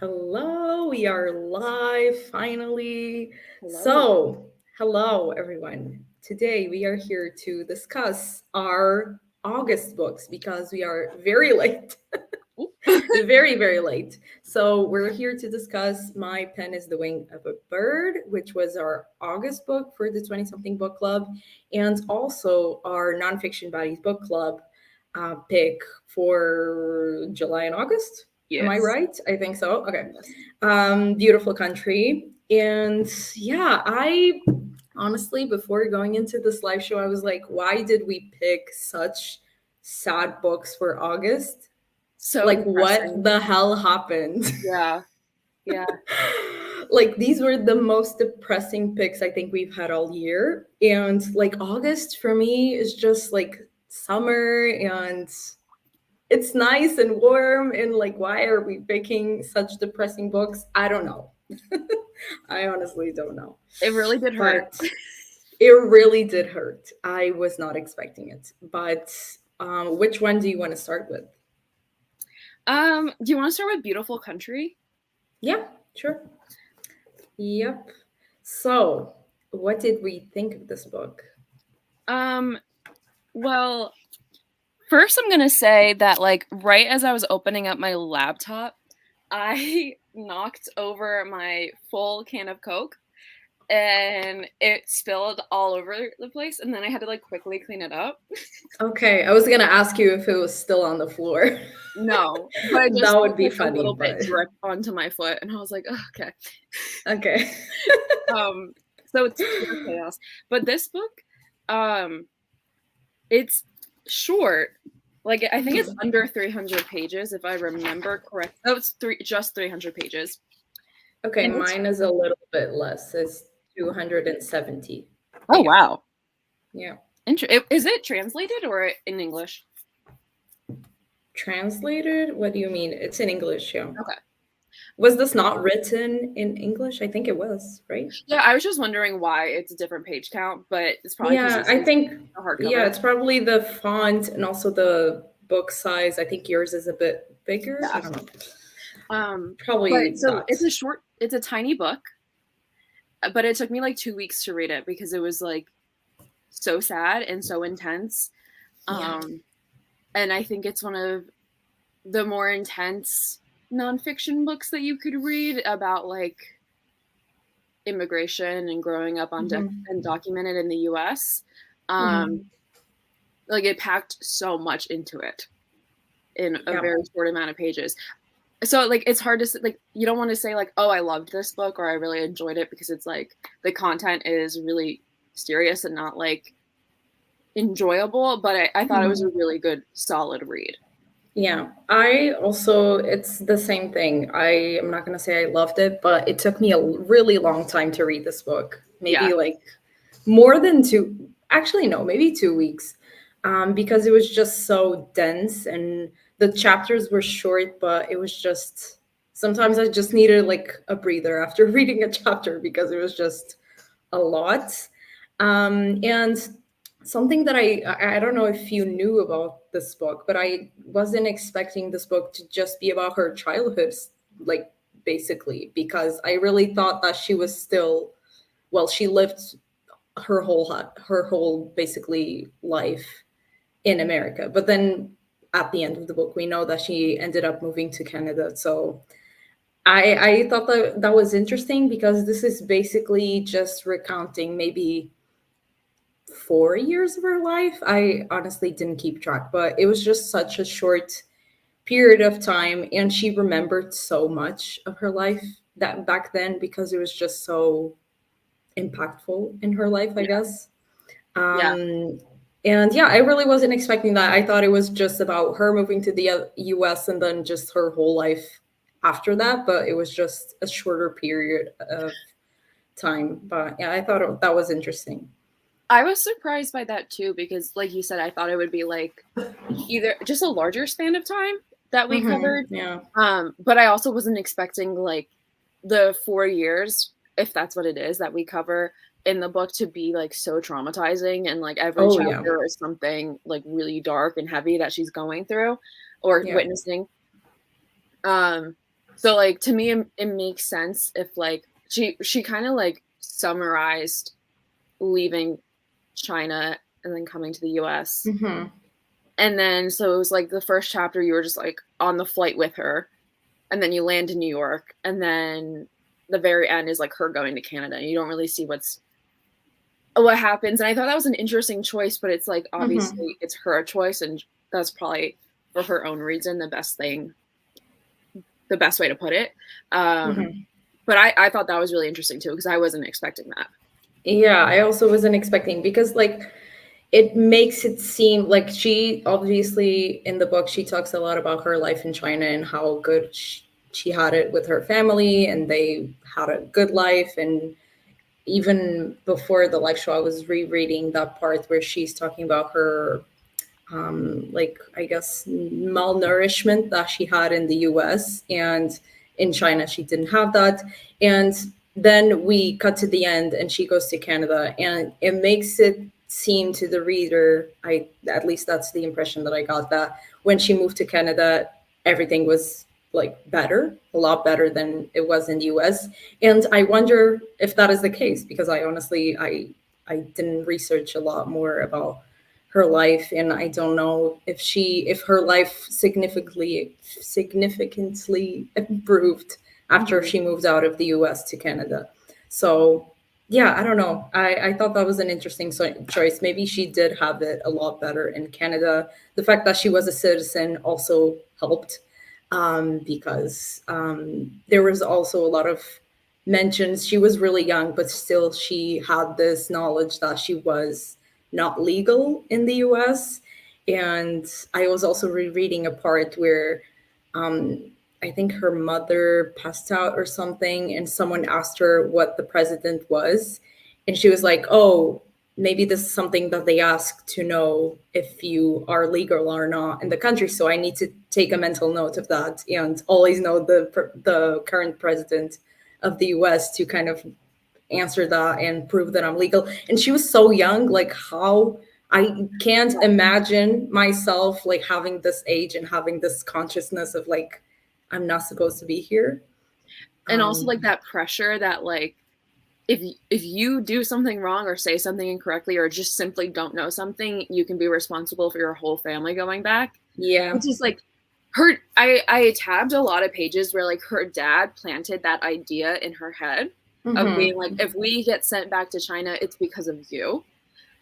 Hello, we are live finally. Hello. Hello everyone. Today we are here to discuss our August books because we are very late. Very, very late. So, we're here to discuss My Pen is the Wing of a Bird, which was our August book for the 20 something book club, and also our nonfiction buddies book club pick for July and August. Am I Yes. right? I think so. Okay. Yes. Beautiful country. And yeah, I honestly, before going into this live show, I was like, why did we pick such sad books for August? So Like, what depressing. the hell happened? Yeah. Yeah. Like, these were the most depressing picks I think we've had all year. And like, August for me is just like summer and it's nice and warm. And like, why are we picking such depressing books? I don't know. I honestly don't know. It really did hurt. But it really did hurt. I was not expecting it. But which one do you want to start with? Do you want to start with Beautiful Country? Yeah, sure. Yep. So, what did we think of this book? Um, well, first I'm gonna say that like right as I was opening up my laptop, I knocked over my full can of Coke and it spilled all over the place and then I had to like quickly clean it up. Okay, I was gonna ask you if it was still on the floor. No, but it That just would be like a funny, little bit but dripped onto my foot and I was like, oh, okay. okay. Um, so it's pure chaos. But this book, um, it's short. Like I think it's Mhm. under 300 pages if I remember correct. Oh, it's just 300 pages. Okay, And it's mine is a little bit less. It's 270. oh Yeah. wow. Yeah. Is it translated or in English? Translated? What do you mean? It's in English, yeah. Okay. Was this not written in English? I think it was, right? Yeah, I was just wondering why it's a different page count, but it's probably because Yeah, this I is think, a yeah, hardcover. it's probably the font and also the book size. I think yours is a bit bigger. I Yeah. don't know. Um, but Probably so that. it's a tiny book, but it took me like 2 weeks to read it because it was like so sad and so intense. Yeah. Um, and I think it's one of the more intense nonfiction books that you could read about like immigration and growing up Hmm. undocumented in the U.S. Um, Hmm. like it packed so much into it in a Yeah. very short amount of pages. So like it's hard to like you don't want to say like oh I loved this book or I really enjoyed it because it's like the content is really serious and not like enjoyable, but I thought it was a Hmm. really good solid read. Yeah. I also, it's the same thing. I am not going to say I loved it, but it took me a really long time to read this book. Yeah. Maybe like more than two, actually, no, maybe 2 weeks. Because it was just so dense and the chapters were short, but it was just sometimes I just needed like a breather after reading a chapter because it was just a lot. And something that I don't know if you knew about this book, but I wasn't expecting this book to just be about her childhood, like basically, because I really thought that she was still, well, she lived her whole basically life in America. But then at the end of the book, we know that she ended up moving to Canada. So I thought that that was interesting because this is basically just recounting maybe 4 years of her life. I honestly didn't keep track, but it was just such a short period of time, and she remembered so much of her life that back then because it was just so impactful in her life, I Yeah. guess. Yeah. Um, and yeah, I really wasn't expecting that. I thought it was just about her moving to the US and then just her whole life after that, but it was just a shorter period of time. But yeah, I thought that was interesting. I was surprised by that too because like you said I thought it would be like either just a larger span of time that we Hmm. covered. Yeah. But I also wasn't expecting like the 4 years, if that's what it is, that we cover in the book to be like so traumatizing and like every Oh, yeah. chapter is something like really dark and heavy that she's going through or Yeah. witnessing. Um, So like to me it makes sense if like she kind of like summarized leaving China and then coming to the US. Mm-hmm. And then so it was like the first chapter you were just like on the flight with her, and then you land in New York, and then the very end is like her going to Canada. And you don't really see what happens. And I thought that was an interesting choice, but it's like Mm-hmm. obviously it's her choice, and that's probably for her own reason the best way to put it. Mm-hmm. But I thought that was really interesting too, because I wasn't expecting that. Yeah, I also wasn't expecting because like it makes it seem like she obviously in the book she talks a lot about her life in China and how good she had it with her family and they had a good life. And even before the live show I was rereading that part where she's talking about her like I guess malnourishment that she had in the US, and in China she didn't have that. And then we cut to the end and she goes to Canada, and it makes it seem to the reader, I at least that's the impression that I got, that when she moved to Canada everything was like better, a lot better than it was in the US. And I wonder if that is the case because I honestly I didn't research a lot more about her life, and I don't know if her life significantly improved after Mm-hmm. she moved out of the US to Canada. So yeah, I don't know, I thought that was an interesting choice. Maybe she did have it a lot better in Canada. The fact that she was a citizen also helped, because there was also a lot of mentions she was really young but still she had this knowledge that she was not legal in the US. And I was also rereading a part where I think her mother passed out or something, and someone asked her what the president was. And she was like, oh, maybe this is something that they ask to know if you are legal or not in the country. So I need to take a mental note of that and always know the current president of the US to kind of answer that and prove that I'm legal. And she was so young, like how I can't imagine myself like having this age and having this consciousness of like I'm not supposed to be here. And also like Um that pressure that like if you do something wrong or say something incorrectly or just simply don't know something, you can be responsible for your whole family going back. yeah. Which is like her I tabbed a lot of pages where like her dad planted that idea in her head of being like, Mhm. if we get sent back to China, it's because of you.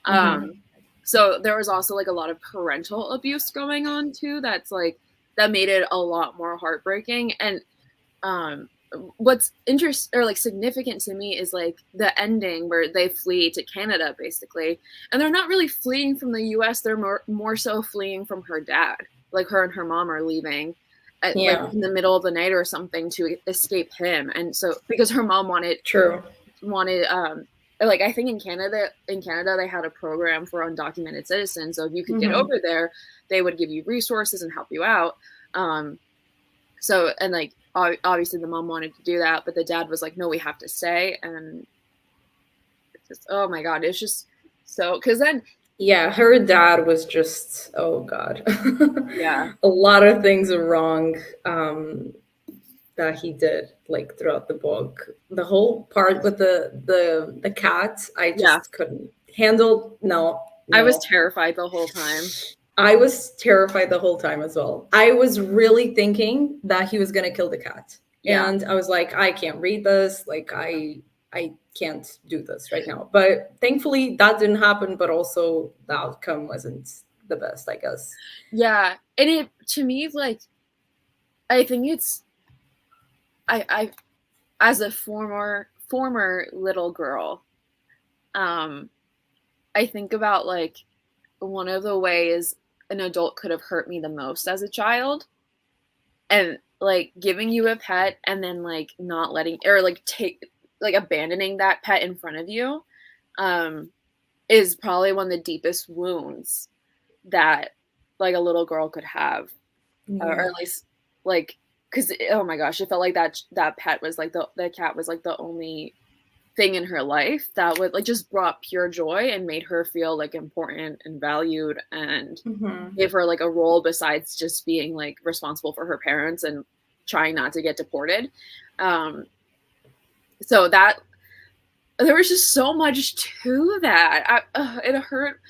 Mhm. So there was also like a lot of parental abuse going on too. That's like that made it a lot more heartbreaking. And um what's interesting or like significant to me is like the ending where they flee to Canada basically, and they're not really fleeing from the US, they're more so fleeing from her dad. Like her and her mom are leaving at like Yeah. in the middle of the night or something to escape him. And so because her mom True. wanted like I think in Canada they had a program for undocumented citizens, so if you could get Mhm. over there they would give you resources and help you out. So and like obviously the mom wanted to do that, but the dad was like, no, we have to stay. And it's just, oh my god, it's just so because then Yeah, her dad was just, oh god. yeah, A lot of things are wrong. That he did like throughout the book. The whole part with the cat, I yeah, just couldn't handle. No, I was no. terrified the whole time. I was terrified the whole time as well. I was really thinking that he was gonna kill the cat. Yeah, And I was like, I can't read this. Like I can't do this right now. But thankfully that didn't happen, but also the outcome wasn't the best, I guess. yeah, and it to me like I think it's I as a former little girl, um I think about like one of the ways an adult could have hurt me the most as a child, and like giving you a pet and then like not letting or like take like abandoning that pet in front of you um is probably one of the deepest wounds that like a little girl could have, or Yeah. at least like because oh my gosh, it felt like that pet was like the cat was like the only thing in her life that would like just brought pure joy and made her feel like important and valued and Hmm. gave her like a role besides just being like responsible for her parents and trying not to get deported. So that there was just so much to that. It hurt.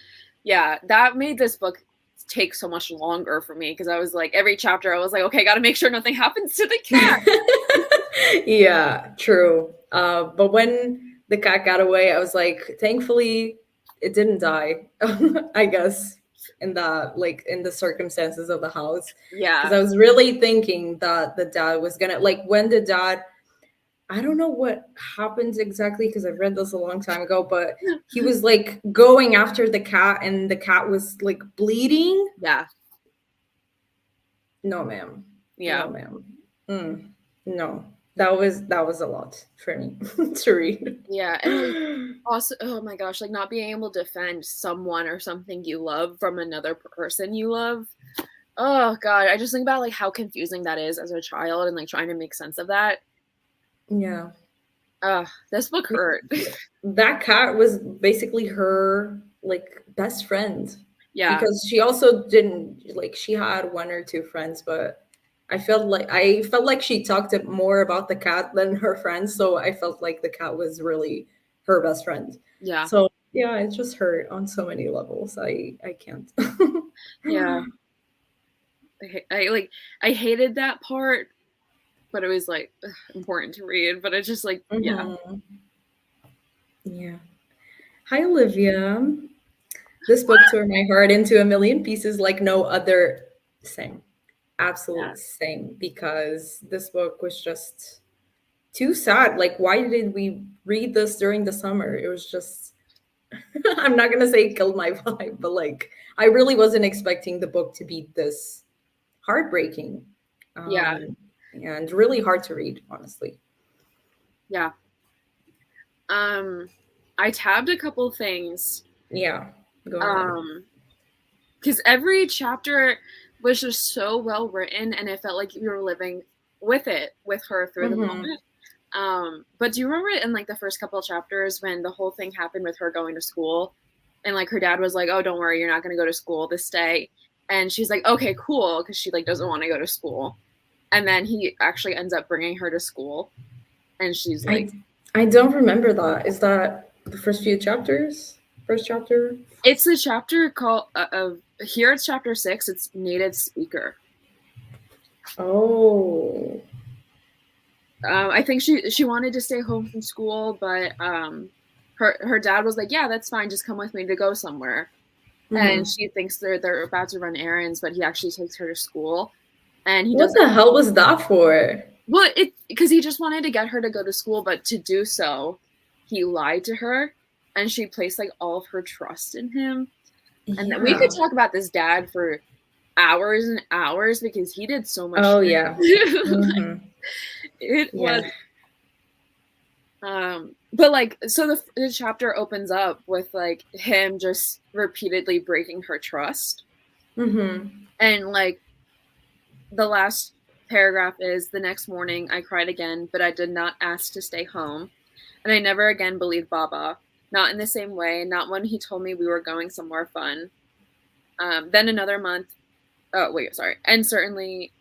Yeah, that made this book take so much longer for me because I was like, every chapter I was like, okay, got to make sure nothing happens to the cat. Yeah, true. But when the cat got away, I was like, thankfully, it didn't die. I guess in the circumstances of the house, because Yeah. I was really thinking that the dad was gonna like when the dad. I don't know what happened exactly because I've read this a long time ago, but he was like going after the cat, and the cat was like bleeding. Yeah. No, ma'am. Yeah. No, ma'am. No, that was a lot for me to read. Yeah. And like also, oh my gosh, like not being able to defend someone or something you love from another person you love. Oh God, I just think about like how confusing that is as a child and like trying to make sense of that. Yeah, This book hurt. that cat was basically her like best friend Yeah. because she also didn't like she had one or two friends, but I felt like she talked more about the cat than her friends, so I felt like the cat was really her best friend. Yeah. So yeah, it just hurt on so many levels. I can't. Yeah. I hated that part, but it was like important to read. But it's just like, yeah. Mhm. Yeah. Hi, Olivia. This book tore my heart into a million pieces like no other. Same. Yeah. Absolute same. Because this book was just too sad. Like, why did we read this during the summer? It was just, I'm not going to say it killed my vibe, but like, I really wasn't expecting the book to be this heartbreaking, Yeah. and really hard to read, honestly. Yeah. I tabbed a couple things. Yeah. Go ahead. Because every chapter was just so well written, and it felt like you were living with her through the moment. But do you remember in like the first couple of chapters when the whole thing happened with her going to school, and like her dad was like, "Oh, don't worry, you're not going to go to school this day," and she's like, "Okay, cool," because she like doesn't want to go to school, and then he actually ends up bringing her to school, and she's like, I don't remember that. Is that the first few chapters? First chapter? it's a chapter called here. It's chapter 6. It's native speaker. Oh. I think she wanted to stay home from school, but her dad was like, "Yeah, that's fine. Just come with me to go somewhere." And she thinks they're about to run errands, but he actually takes her to school, and he What the hell was that for? Well, because he just wanted to get her to go to school, but to do so, he lied to her, and she placed like all of her trust in him. And we could talk about this dad for hours and hours because he did so much. Oh yeah. It was. But like, so the chapter opens up with like him just repeatedly breaking her trust, and like the last paragraph is, "The next morning I cried again, but I did not ask to stay home, and I never again believed Baba, not in the same way, not when he told me we were going somewhere fun. Then another month, oh wait, sorry, and certainly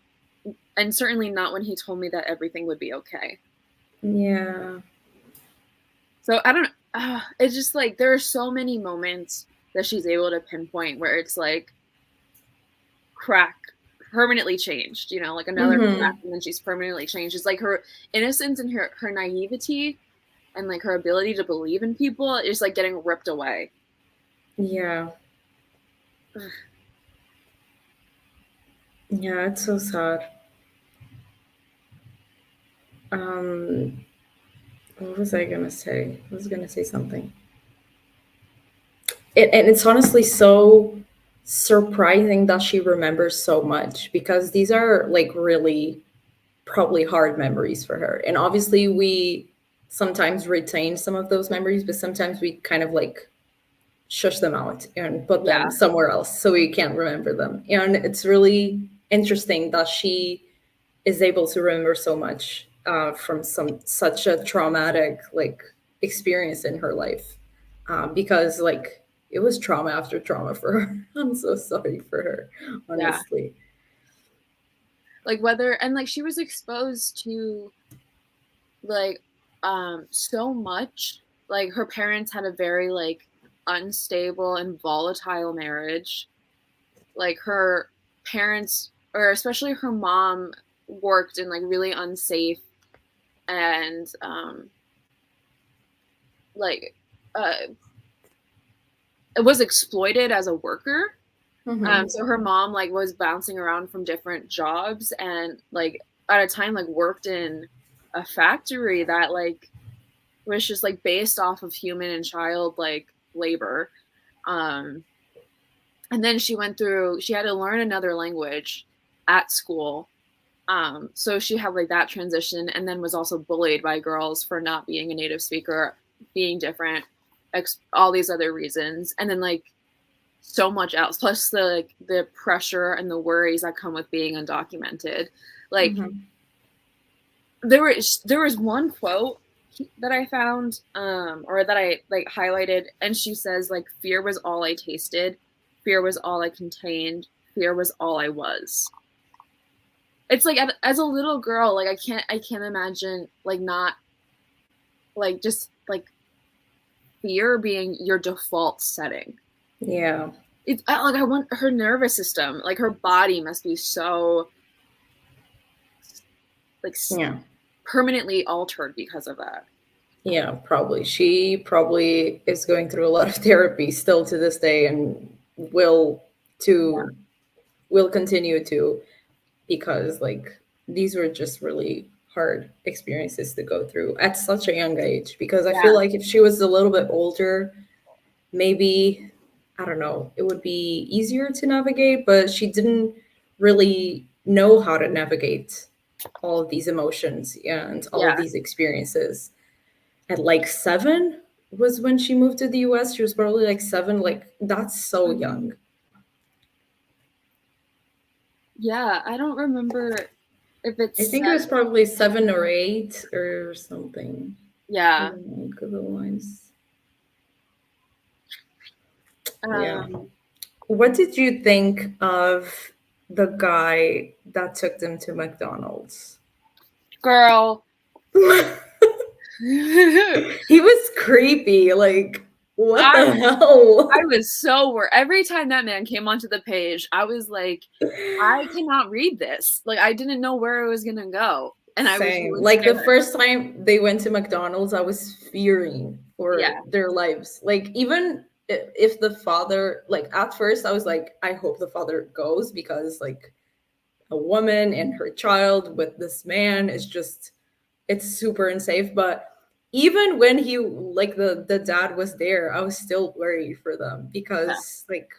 not when he told me that everything would be okay." Yeah. So I don't it's just like there are so many moments that she's able to pinpoint where it's like crack permanently changed, you know, like another crack, and then she's permanently changed. It's like her innocence and her naivety and like her ability to believe in people is like getting ripped away. Yeah. Yeah, it's so sad. What was I gonna say? I was gonna say something. And it's honestly so surprising that she remembers so much because these are like really probably hard memories for her. And obviously we sometimes retain some of those memories, but sometimes we kind of like shush them out and put them somewhere else so we can't remember them. And it's really interesting that she is able to remember so much from such a traumatic like experience in her life, because like it was trauma after trauma for her. I'm so sorry for her, honestly. like whether, and like she was exposed to like so much. Like her parents had a very like unstable and volatile marriage. Like her parents, or especially her mom, worked in like really unsafe and like it was exploited as a worker. So her mom like was bouncing around from different jobs and like at a time like worked in a factory that like was just like based off of human and child like labor. Um, and then she had to learn another language at school. So she had like that transition and then was also bullied by girls for not being a native speaker, being different, all these other reasons. And then like so much else, plus the like the pressure and the worries that come with being undocumented. Like there was one quote that I found or that I like highlighted, and she says like fear was all I tasted, fear was all I contained, fear was all I was. It's like as a little girl, like I can't imagine like not like just like fear being your default setting. Yeah. It's like I want her nervous system, like her body must be so like Yeah. permanently altered because of that. Yeah, probably. She probably is going through a lot of therapy still to this day and will to will continue to, because like these were just really hard experiences to go through at such a young age, because I feel Yeah. like if she was a little bit older, maybe, I don't know, it would be easier to navigate, but she didn't really know how to navigate all of these emotions and all of Yeah. these experiences. At like 7 was when she moved to the US. She was probably like 7. Like, that's so young. Yeah, I don't remember if I it's think it was probably 7 or 8 or something. yeah. Google Lines. Yeah. Um, What did you think of the guy that took them to McDonald's? girl. He was creepy. Like, what I the hell? I was so worried. Every time that man came onto the page, I was like, I cannot read this. Like I didn't know where it was gonna go. And I was Same. really Like the scared. first time they went to McDonald's, I was fearing for Yeah. their lives. Like even if the father, like at first, I was like, I hope the father goes, because like a woman and her child with this man is just, it's super unsafe. But even when he, like the dad was there, I was still worried for them, Yeah. because like,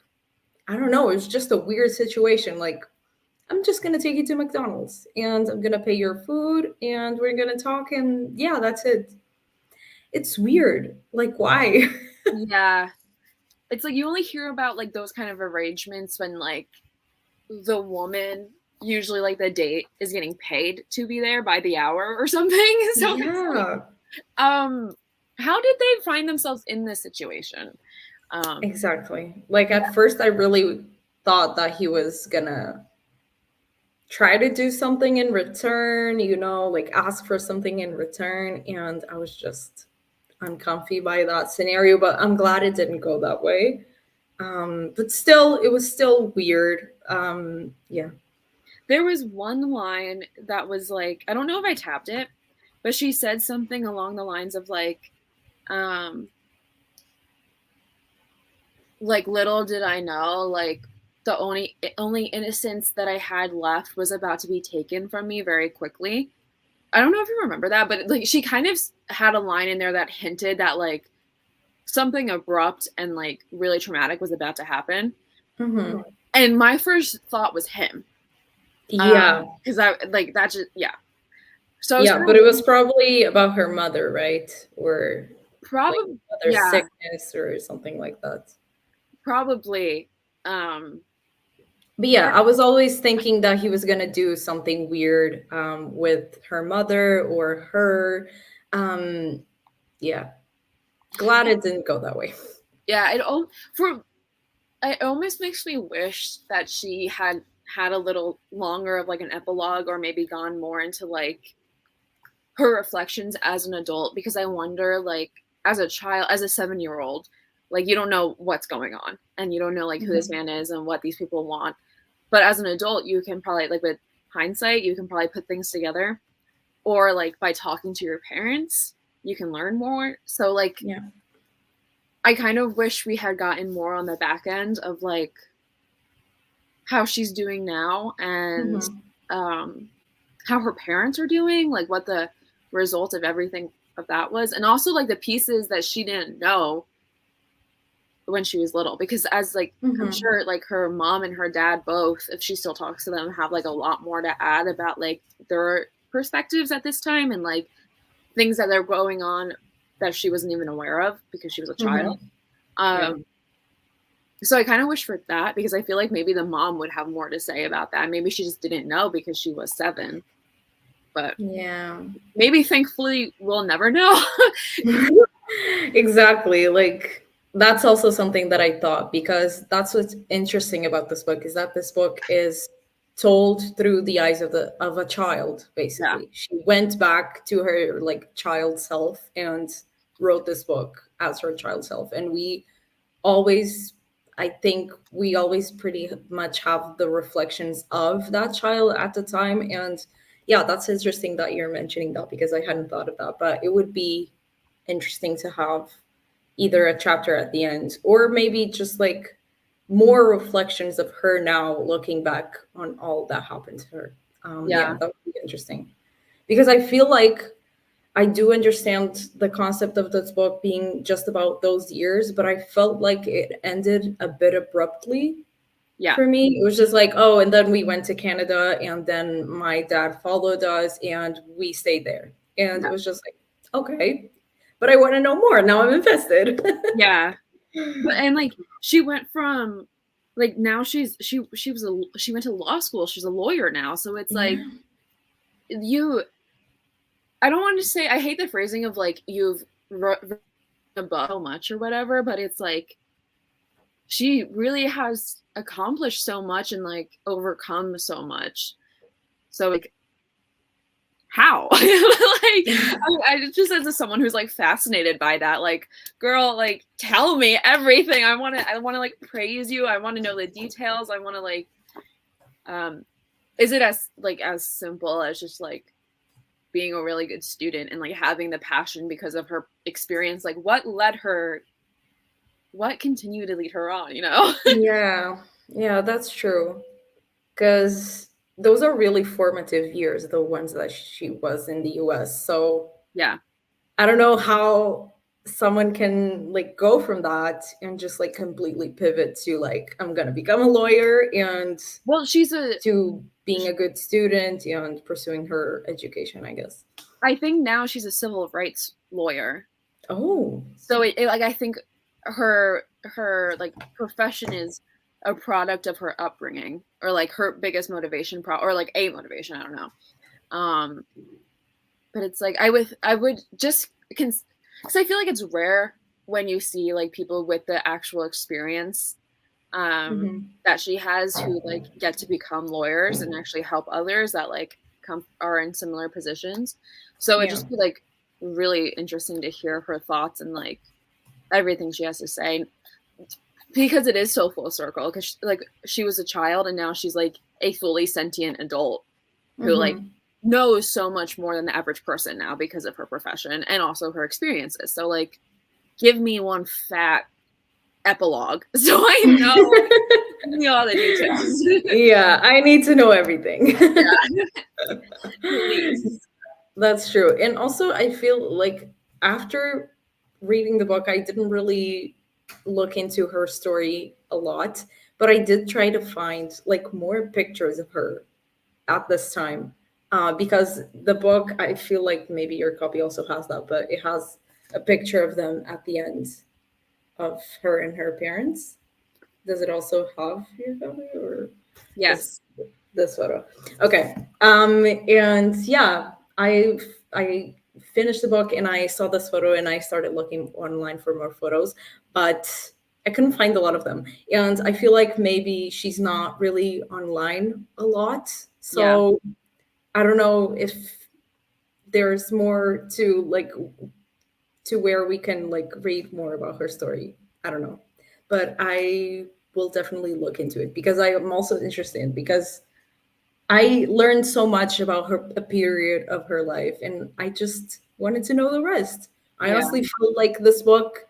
I don't know, it was just a weird situation. Like, I'm just gonna take you to McDonald's and I'm gonna pay your food and we're gonna talk, and yeah, that's it. It's weird. Like, why? Yeah. It's like you only hear about like those kind of arrangements when like the woman, usually like the date, is getting paid to be there by the hour or something. So it's like Yeah, how did they find themselves in this situation? Um exactly. Like at first, I really thought that he was gonna try to do something in return, like ask for something in return, and I was just uncomfy by that scenario. But I'm glad it didn't go that way. But still, it was still weird. Yeah. there was one line that was like, I don't know if I tapped it, but she said something along the lines of um like little did I know, like the only innocence that I had left was about to be taken from me very quickly. I don't know if you remember that, but like she kind of had a line in there that hinted that like something abrupt and like really traumatic was about to happen. Hmm. And my first thought was him. Yeah. Because I like that just yeah. So I was Yeah, kind but of it was waiting. probably about her mother, right? Or like Probably mother's yeah, sickness or something like that. probably. Um But yeah, I was always thinking that he was gonna do something weird with her mother or her. Um, yeah, glad it didn't go that way. yeah, it almost makes me wish that she had had a little longer of like an epilogue, or maybe gone more into like her reflections as an adult, because I wonder, like, as a child, as a 7-year-old, like, you don't know what's going on, and you don't know like who this man is and what these people want. But as an adult, you can probably, like, with hindsight, you can probably put things together, or like by talking to your parents, you can learn more. So like, Yeah. I kind of wish we had gotten more on the back end of like how she's doing now, and how her parents are doing, like what the result of everything of that was, and also like the pieces that she didn't know when she was little, because as like I'm sure like her mom and her dad both, if she still talks to them, have like a lot more to add about like their perspectives at this time, and like things that are going on that she wasn't even aware of because she was a child. Yeah. So I kind of wish for that, because I feel like maybe the mom would have more to say about that. Maybe she just didn't know because she was 7. But Yeah. maybe, thankfully, we'll never know. Exactly. Like, that's also something that I thought, because that's what's interesting about this book, is that this book is told through the eyes of a child, Yeah. basically. She went back to her like child self and wrote this book as her child self. And always I think we always pretty much have the reflections of that child at the time. And yeah, that's interesting that you're mentioning that, because I hadn't thought of that. But it would be interesting to have either a chapter at the end, or maybe just like more reflections of her now looking back on all that happened to her. Yeah, Yeah. that would be interesting, because I feel like I do understand the concept of this book being just about those years, but I felt like it ended a bit abruptly Yeah. for me. It was just like, oh, and then we went to Canada, and then my dad followed us, and we stayed there. And it Yeah. was just like, okay, but I want to know more. Now I'm invested. Yeah. But, and like, she went from like, now she went to law school. She's a lawyer now. So it's like, Yeah. I don't want to say, I hate the phrasing of like, you've above so much or whatever, but it's like, she really has accomplished so much and like overcome so much. So like, how? Like, I just, as someone who's like fascinated by that, like, girl, like, tell me everything. I want to like praise you. I want to know the details. I want to like, is it as simple as just like being a really good student and like having the passion because of her experience? Like, what continued to lead her on, Yeah, that's true. Because those are really formative years, the ones that she was in the US. So Yeah. I don't know how someone can like go from that and just like completely pivot to like, I'm gonna become a lawyer, and Well, to being a good student and pursuing her education, I guess. I think now she's a civil rights lawyer. Oh. So like, I think her like profession is a product of her upbringing, or like her biggest motivation, or like a motivation, I don't know. But it's like, I would just, because I feel like it's rare when you see like people with the actual experience that she has, who like get to become lawyers and actually help others that like are in similar positions. So it just be like really interesting to hear her thoughts and like everything she has to say, because it is so full circle, because like she was a child and now she's like a fully sentient adult who like knows so much more than the average person now because of her profession and also her experiences. So like, give me one fat epilogue so I know all the details. Yeah, I need to know everything. Yeah. Please. That's true. And also, I feel like after reading the book, I didn't really look into her story a lot, but I did try to find like more pictures of her at this time. Because the book, I feel like maybe your copy also has that, but it has a picture of them at the end of her and her parents. Does it also have your copy, or Yes. just this photo? Okay. And yeah, I finished the book and I saw this photo and I started looking online for more photos, but I couldn't find a lot of them. And I feel like maybe she's not really online a lot. Yeah. So I don't know if there's more to like to where we can like read more about her story. I don't know. But I will definitely look into it because I am also interested because I learned so much about her a period of her life and I just wanted to know the rest. I Yeah. honestly felt like this book,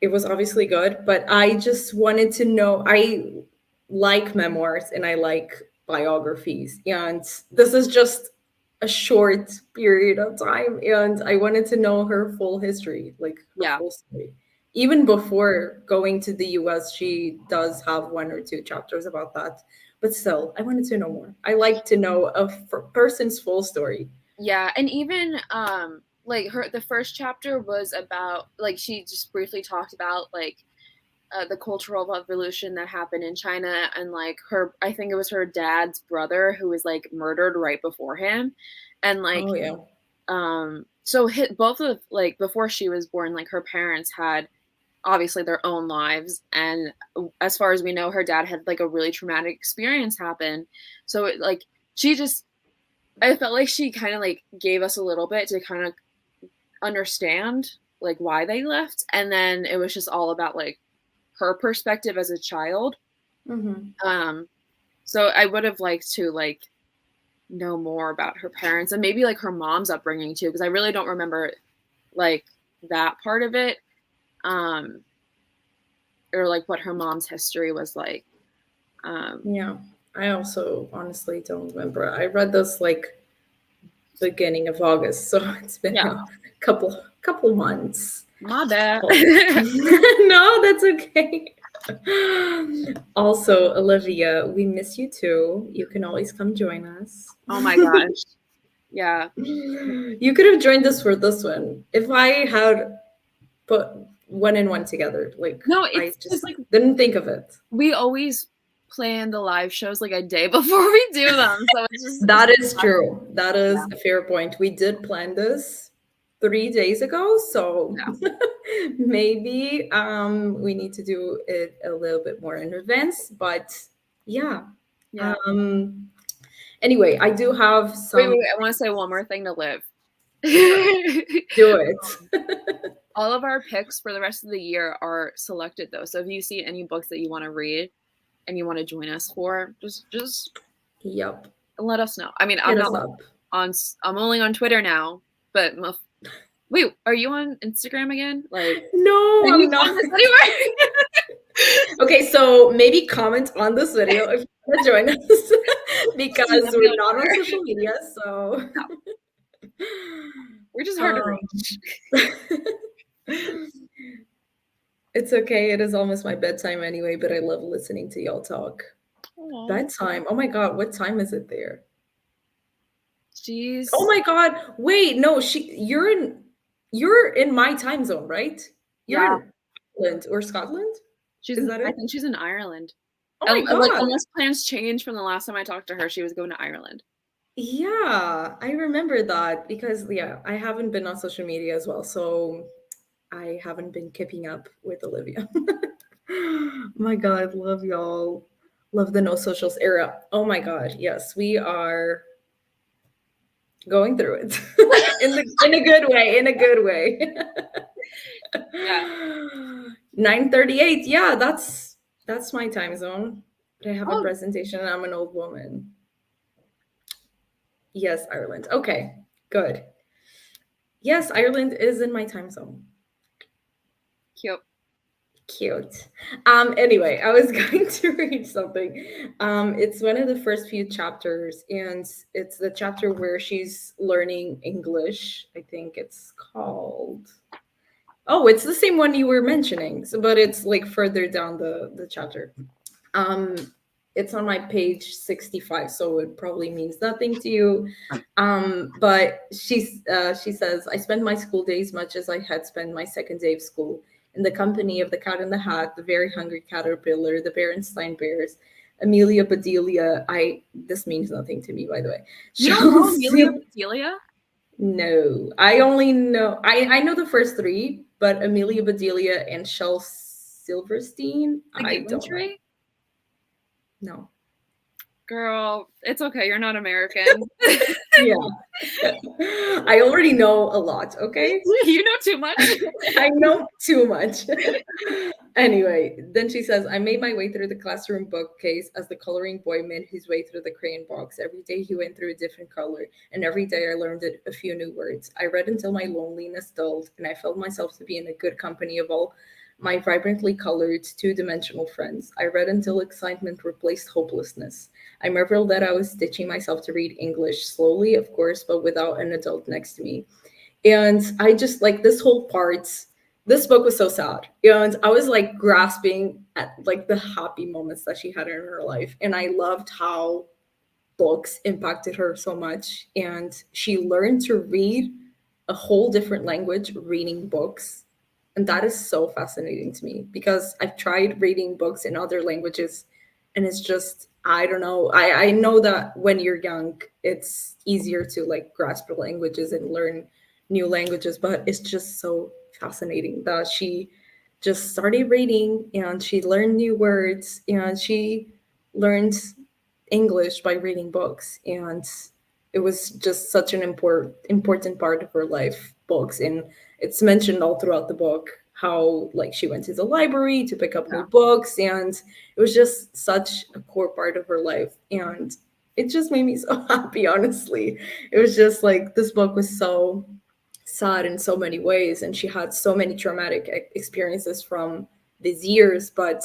it was obviously good, but I just wanted to know. I like memoirs and I like biographies, and this is just a short period of time, and I wanted to know her full history, like her Yeah. full story. Even before going to the US, she does have one or two chapters about that. But still, I wanted to know more. I like to know a person's full story. Yeah, and even like the first chapter was about like she just briefly talked about like the cultural revolution that happened in China and like her I think it was her dad's brother who was like murdered right before him and like Oh, yeah. so both of like before she was born like her parents had obviously their own lives and as far as we know her dad had like a really traumatic experience happen so it, like she just I felt like she kind of like gave us a little bit to kind of understand like why they left and then it was just all about like her perspective as a child. Hmm. um so I would have liked to like know more about her parents and maybe like her mom's upbringing too because I really don't remember like that part of it um or like what her mom's history was like. Yeah. I also honestly don't remember. I read this like beginning of August, so it's been Yeah, a couple months. my bad. Oh. No, that's okay. Also, Olivia, we miss you too. You can always come join us. Oh my gosh, yeah. You could have joined us for this one if I had put one and one together. Like No, I it's just like didn't think of it. we always plan the live shows like a day before we do them. So it's just That is true. That is yeah, a fair point. We did plan this 3 days ago, so yeah, maybe we need to do it a little bit more in advance. But yeah. yeah. Um, anyway, I do have some. Wait, I want to say one more thing to Liv. Do it. All of our picks for the rest of the year are selected though. So if you see any books that you want to read and you want to join us for, just Yep. let us know. I mean, I'm Hit us not up. I'm only on Twitter now, but wait, are you on Instagram again? Like, No, are you I'm not. on this anywhere? Okay, so maybe comment on this video if you want to join us because we're not on social media. So We're just hard to um, reach. it's okay. It is almost my bedtime anyway, but I love listening to y'all talk. Aww. Bedtime. Oh my God, what time is it there? Jeez. Oh my God. Wait, no, you're in my time zone, right? You're Yeah. in Ireland or Scotland? Is that I it? think she's in Ireland. Oh my Like God. unless plans changed from the last time I talked to her, she was going to Ireland. Yeah, I remember that because yeah, I haven't been on social media as well, so I haven't been keeping up with Olivia. My God, love y'all. Love the no socials era. Oh my God, yes, we are going through it in a good way. In a good way. Yeah. 9:38. Yeah, that's my time zone. But I have a Oh, presentation and I'm an old woman. Yes, Ireland. Okay, good. Yes, Ireland is in my time zone. cute. Cute. Anyway, I was going to read something. It's one of the first few chapters, and it's the chapter where she's learning English. I think it's called. Oh, it's the same one you were mentioning, so, but it's like further down the chapter. Um, it's on my page 65, so it probably means nothing to you. But she says, I spent my school days much as I had spent my second day of school in the company of the Cat in the Hat, the Very Hungry Caterpillar, the Berenstain Bears, Amelia Bedelia. This means nothing to me, by the way. You don't know Chelsea, Amelia Bedelia? No, I only know I know the first three, but Amelia Bedelia and Shel Silverstein, The I Giving don't know. Tree? No. Girl, it's okay. You're not American. Yeah. I already know a lot, okay? You know too much. I know too much. Anyway, then she says, I made my way through the classroom bookcase as the coloring boy made his way through the crayon box. Every day he went through a different color, and every day I learned a few new words. I read until my loneliness dulled, and I felt myself to be in a good company of all my vibrantly colored two dimensional friends. I read until excitement replaced hopelessness. I marveled that I was teaching myself to read English slowly, of course, but without an adult next to me. And I just like this whole part. This book was so sad, and I was like grasping at like the happy moments that she had in her life, and I loved how books impacted her so much, and she learned to read a whole different language reading books. And that is so fascinating to me because I've tried reading books in other languages, and it's just I don't know. I know that when you're young it's easier to like grasp the languages and learn new languages, but it's just so fascinating that she just started reading and she learned new words and she learned English by reading books, and it was just such an important part of her life, books. And it's mentioned all throughout the book how like she went to the library to pick up new Yeah. books, and it was just such a core part of her life, and it just made me so happy, honestly. It was just like this book was so sad in so many ways, and she had so many traumatic experiences from these years, but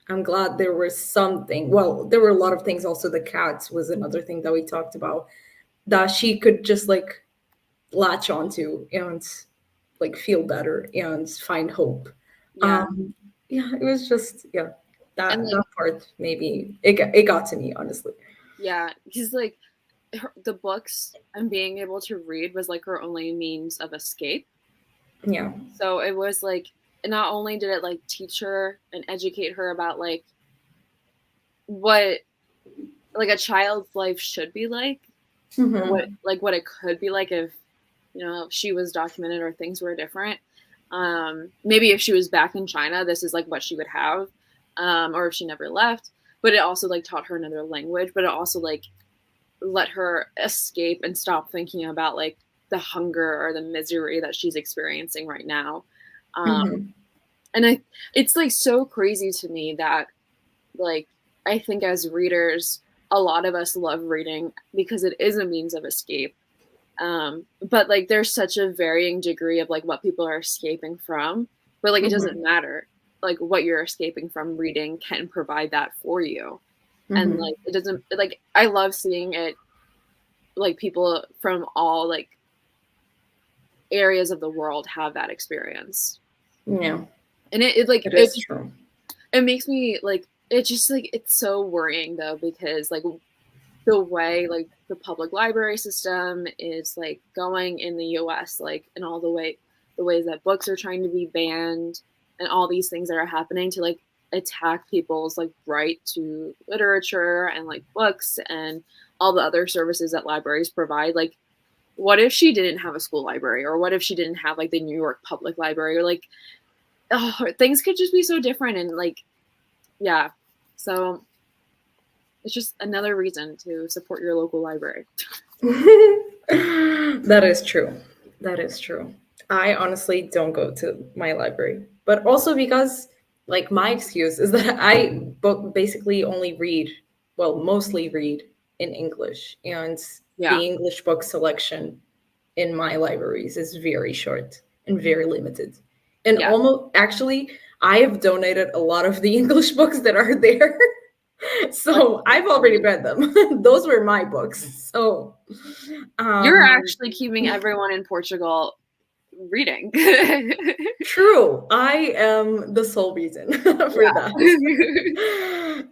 I'm glad there was something. Well, there were a lot of things. Also, the cats was another thing that we talked about that she could just like latch onto and like feel better and find hope. Yeah. Um, yeah, it was just yeah And that like, that part maybe it got to me, honestly. yeah, because like the books and being able to read was like her only means of escape. Yeah. So it was like, not only did it like teach her and educate her about what like a child's life should be like, or Hmm. what it could be like if she was documented or things were different. Maybe if she was back in China, this is like what she would have, or if she never left. But it also like taught her another language, but it also like let her escape and stop thinking about like the hunger or the misery that she's experiencing right now. Um, Hmm. and it's like so crazy to me that like I think as readers, a lot of us love reading because it is a means of escape. But like there's such a varying degree of like what people are escaping from, but like it doesn't Hmm. matter. Like what you're escaping from, reading can provide that for you. And Hmm. like it doesn't like I love seeing it, like people from all like areas of the world have that experience. Yeah, And it like it is true. it makes me like it just like it's so worrying though, because like the way like the public library system is like going in the US, like and all the ways that books are trying to be banned and all these things that are happening to like attack people's like right to literature and like books and all the other services that libraries provide. Like what if she didn't have a school library, or what if she didn't have like the New York Public Library, or like things could just be so different. And like yeah, so it's just another reason to support your local library. That is true. That is true. I honestly don't go to my library, but also because, like, my excuse is that I basically only read, well, mostly read in English, and Yeah. the English book selection in my libraries is very short and very limited. And Yeah. almost, actually, I have donated a lot of the English books that are there. That's So so I've already funny. read them. Those were my books. So You're um, actually keeping everyone in Portugal reading. true. I am the sole reason for Yeah. that.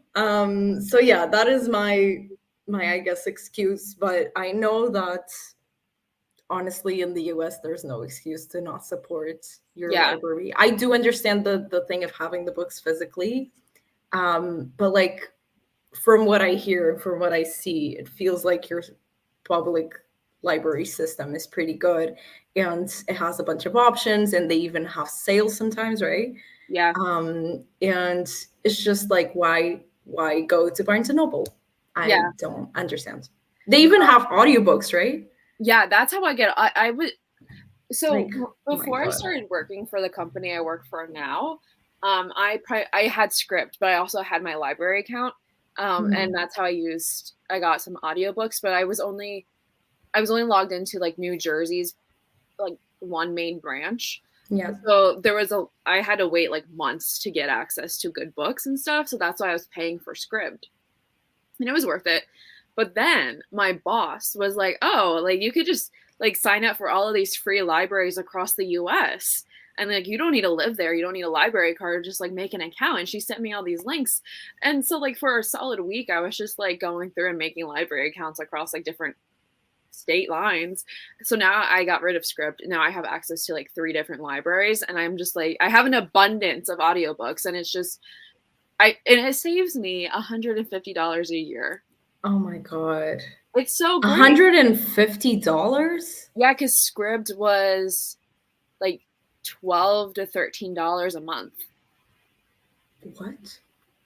So yeah, that is my I guess excuse, but I know that honestly in the US there's no excuse to not support your Yeah. library. I do understand the thing of having the books physically. But like from what I hear, from what I see, it feels like your public library system is pretty good, and it has a bunch of options, and they even have sales sometimes, right? Yeah. And it's just like, why go to Barnes and Noble? I Yeah. don't understand. They even have audiobooks, right? Yeah, that's how I get. I would. So Like, oh my before I God. started working for the company I work for now, I had Script, but I also had my library account, and that's how I got some audiobooks. But I was only logged into like New Jersey's like one main branch. Yeah. So I had to wait like months to get access to good books and stuff. So that's why I was paying for Script, and it was worth it. But then my boss was like, "Oh, like you could just like sign up for all of these free libraries across the US. And like you don't need to live there. You don't need a library card, just like make an account." And she sent me all these links. And so like for a solid week I was just like going through and making library accounts across like different state lines. So now I got rid of Script. Now I have access to like 3 different libraries, and I'm just like I have an abundance of audiobooks, and it's just and it saves me $150 a year. Oh my God. It's so great. $150? Yeah, because Scribd was like $12 to $13 a month. What?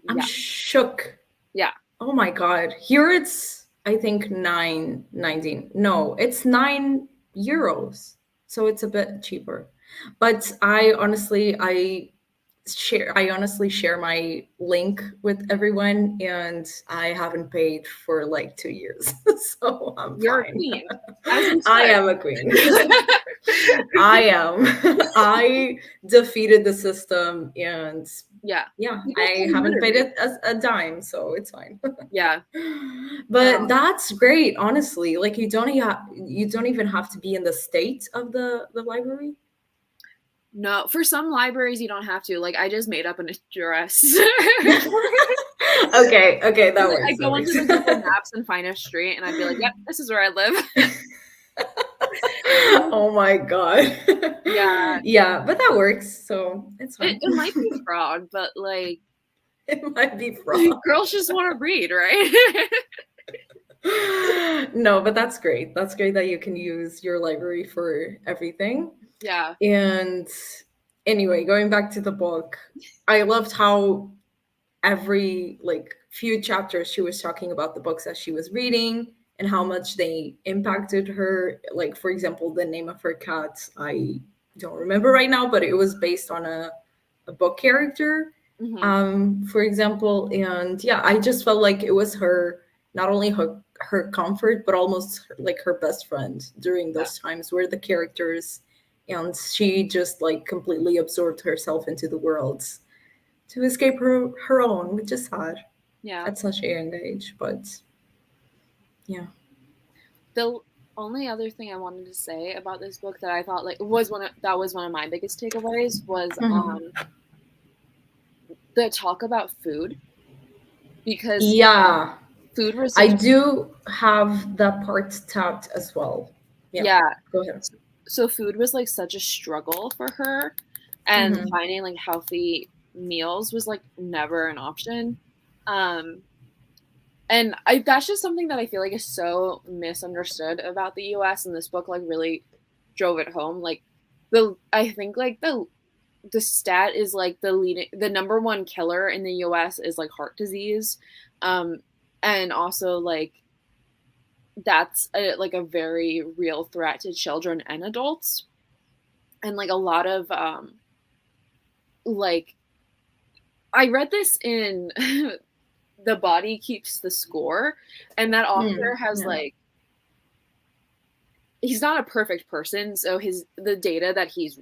I'm Yeah. shook. Yeah. Oh my God. Here it's, I think, 9.19. No, it's €9. So it's a bit cheaper. But I honestly share my link with everyone, and I haven't paid for like 2 years. So I'm You're a fine. queen. As you I should. am a queen. I am. I defeated the system, and Yeah. yeah, People I say haven't paid literally. it as a dime, so it's fine. Yeah. But that's great, honestly. Like you don't even have to be in the state of the library. No, for some libraries you don't have to. Like I just made up an address. Okay, that Like, I works. That go works. into the Google Maps and find a street, and I'd be like, "Yep, this is where I live." Oh my God. Yeah. Yeah, but that works, so it's fine. It might be fraud, but like It might be fraud. girls just want to read, right? No, but that's great. That's great that you can use your library for everything. Yeah. And anyway, going back to the book, I loved how every like few chapters she was talking about the books that she was reading and how much they impacted her. Like, for example, the name of her cat, I don't remember right now, but it was based on a book character, for example. And yeah, I just felt like it was her, not only her comfort, but almost like her best friend during those times where the characters, and she just like completely absorbed herself into the worlds to escape her own, which is sad Yeah. at such a young age. But yeah. The only other thing I wanted to say about this book that I thought like that was one of my biggest takeaways was the talk about food, because Yeah, food was I do have that part tapped as well. Yeah, go ahead. So food was like such a struggle for her, and finding like healthy meals was like never an option. And that's just something that I feel like is so misunderstood about the US, and this book like really drove it home. Like I think like the stat is like the number one killer in the US is like heart disease. And also like that's like a very real threat to children and adults. And like a lot of like I read this in The Body Keeps the Score, and that author has like he's not a perfect person, so the data that he's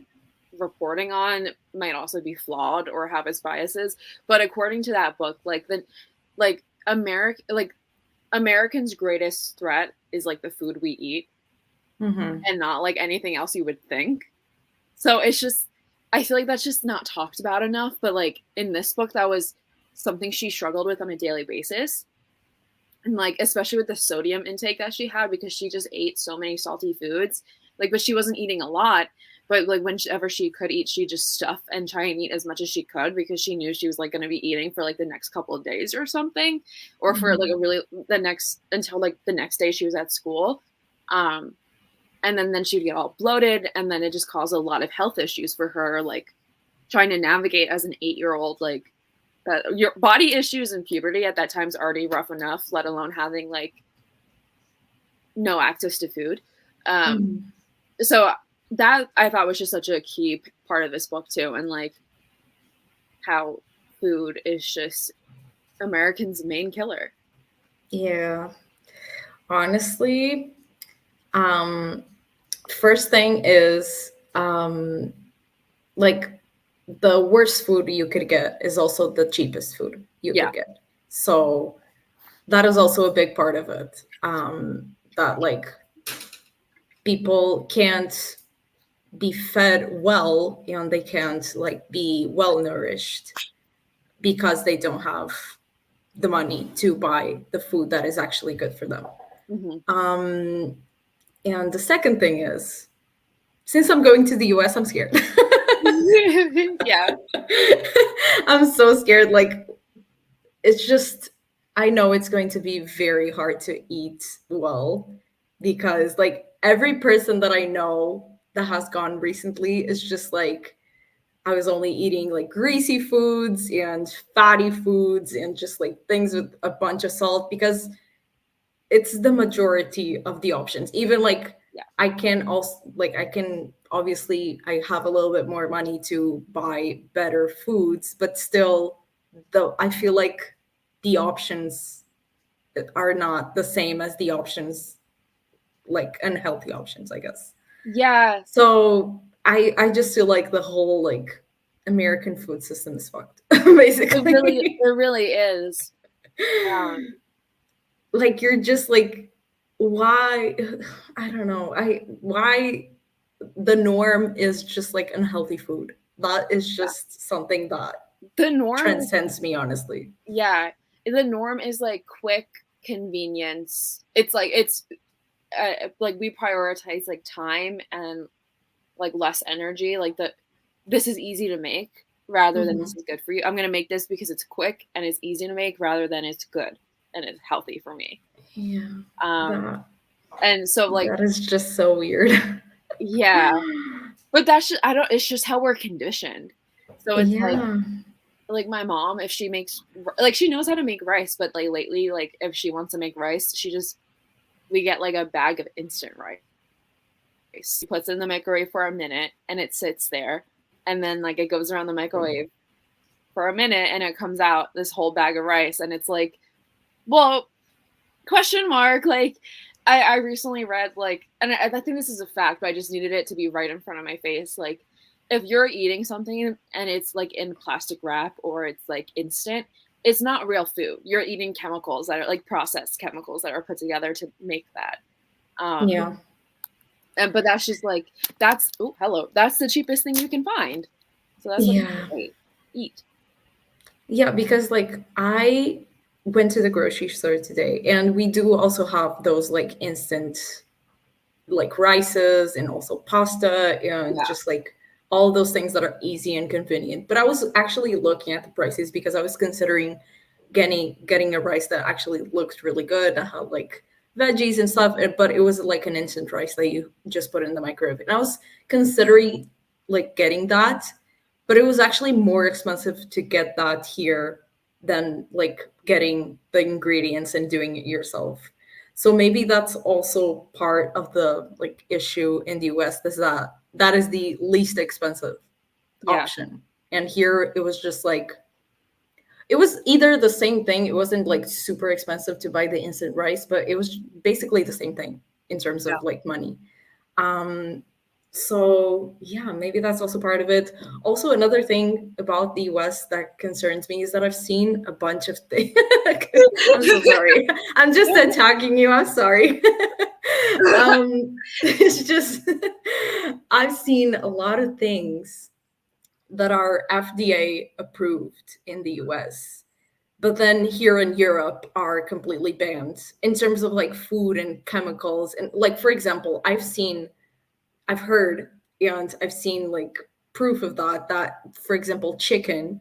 reporting on might also be flawed or have its biases. But according to that book, Americans' greatest threat is like the food we eat, and not like anything else you would think. So it's just, I feel like that's just not talked about enough. But like in this book, that was something she struggled with on a daily basis. And like, especially with the sodium intake that she had, because she just ate so many salty foods, like, but she wasn't eating a lot. But like whenever she could eat, she just stuff and try and eat as much as she could, because she knew she was like going to be eating for like the next couple of days or something, or for like until like the next day she was at school. and then she'd get all bloated, and then it just caused a lot of health issues for her, like trying to navigate as an 8-year-old, like that your body issues in puberty at that time is already rough enough, let alone having like no access to food. So that I thought was just such a key part of this book too, and like how food is just Americans' main killer. Yeah. Honestly, first thing is like the worst food you could get is also the cheapest food you Yeah. could get. So that is also a big part of it. That like people can't be fed well and they can't like be well nourished because they don't have the money to buy the food that is actually good for them. Mm-hmm. And the second thing is, since I'm going to the US, I'm scared. Yeah. I'm so scared. Like, it's just, I know it's going to be very hard to eat well because, like, every person that I know that has gone recently is just like, I was only eating like greasy foods and fatty foods and just like things with a bunch of salt because it's the majority of the options. Even like Yeah. I can also like I can obviously I have a little bit more money to buy better foods, but still though I feel like the options are not the same as the options like unhealthy options, I guess. Yeah. So I just feel like the whole like American food system is fucked, basically. It really is. Like you're just like, why? I don't know. Why the norm is just like unhealthy food. That is just something that The norm transcends me, honestly. Yeah, the norm is like quick convenience. It's like we prioritize like time and like less energy. Like this is easy to make rather than this is good for you. I'm gonna make this because it's quick and it's easy to make rather than it's good and it's healthy for me. Yeah. And so like that is just so weird. Yeah, but that's just, it's just how we're conditioned. So it's like my mom, if she makes like she knows how to make rice, but like lately, like if she wants to make rice, we get like a bag of instant rice. She puts it in the microwave for a minute and it sits there, and then like it goes around the microwave for a minute and it comes out this whole bag of rice, and it's like, well, question mark. Like I recently read like, and I think this is a fact, but I just needed it to be right in front of my face. Like if you're eating something and it's like in plastic wrap or it's like instant, it's not real food. You're eating chemicals that are like processed chemicals that are put together to make that. Yeah. But that's just like, that's the cheapest thing you can find. So that's what eat. Yeah, because like I went to the grocery store today and we do also have those like instant like rices and also pasta and just like all those things that are easy and convenient. But I was actually looking at the prices because I was considering getting a rice that actually looked really good and had like veggies and stuff, but it was like an instant rice that you just put in the microwave. And I was considering like getting that, but it was actually more expensive to get that here than like getting the ingredients and doing it yourself. So maybe that's also part of the like issue in the US is that is the least expensive option. And here it was just like it was either the same thing, it wasn't like super expensive to buy the instant rice, but it was basically the same thing in terms of like money. So yeah, maybe that's also part of it. Also, another thing about the US that concerns me is that I've seen a bunch of things. I'm so sorry. I'm just attacking you. I'm sorry. It's just I've seen a lot of things that are FDA approved in the US, but then here in Europe are completely banned in terms of like food and chemicals. And like, for example, I've heard and I've seen like proof of that, for example, chicken,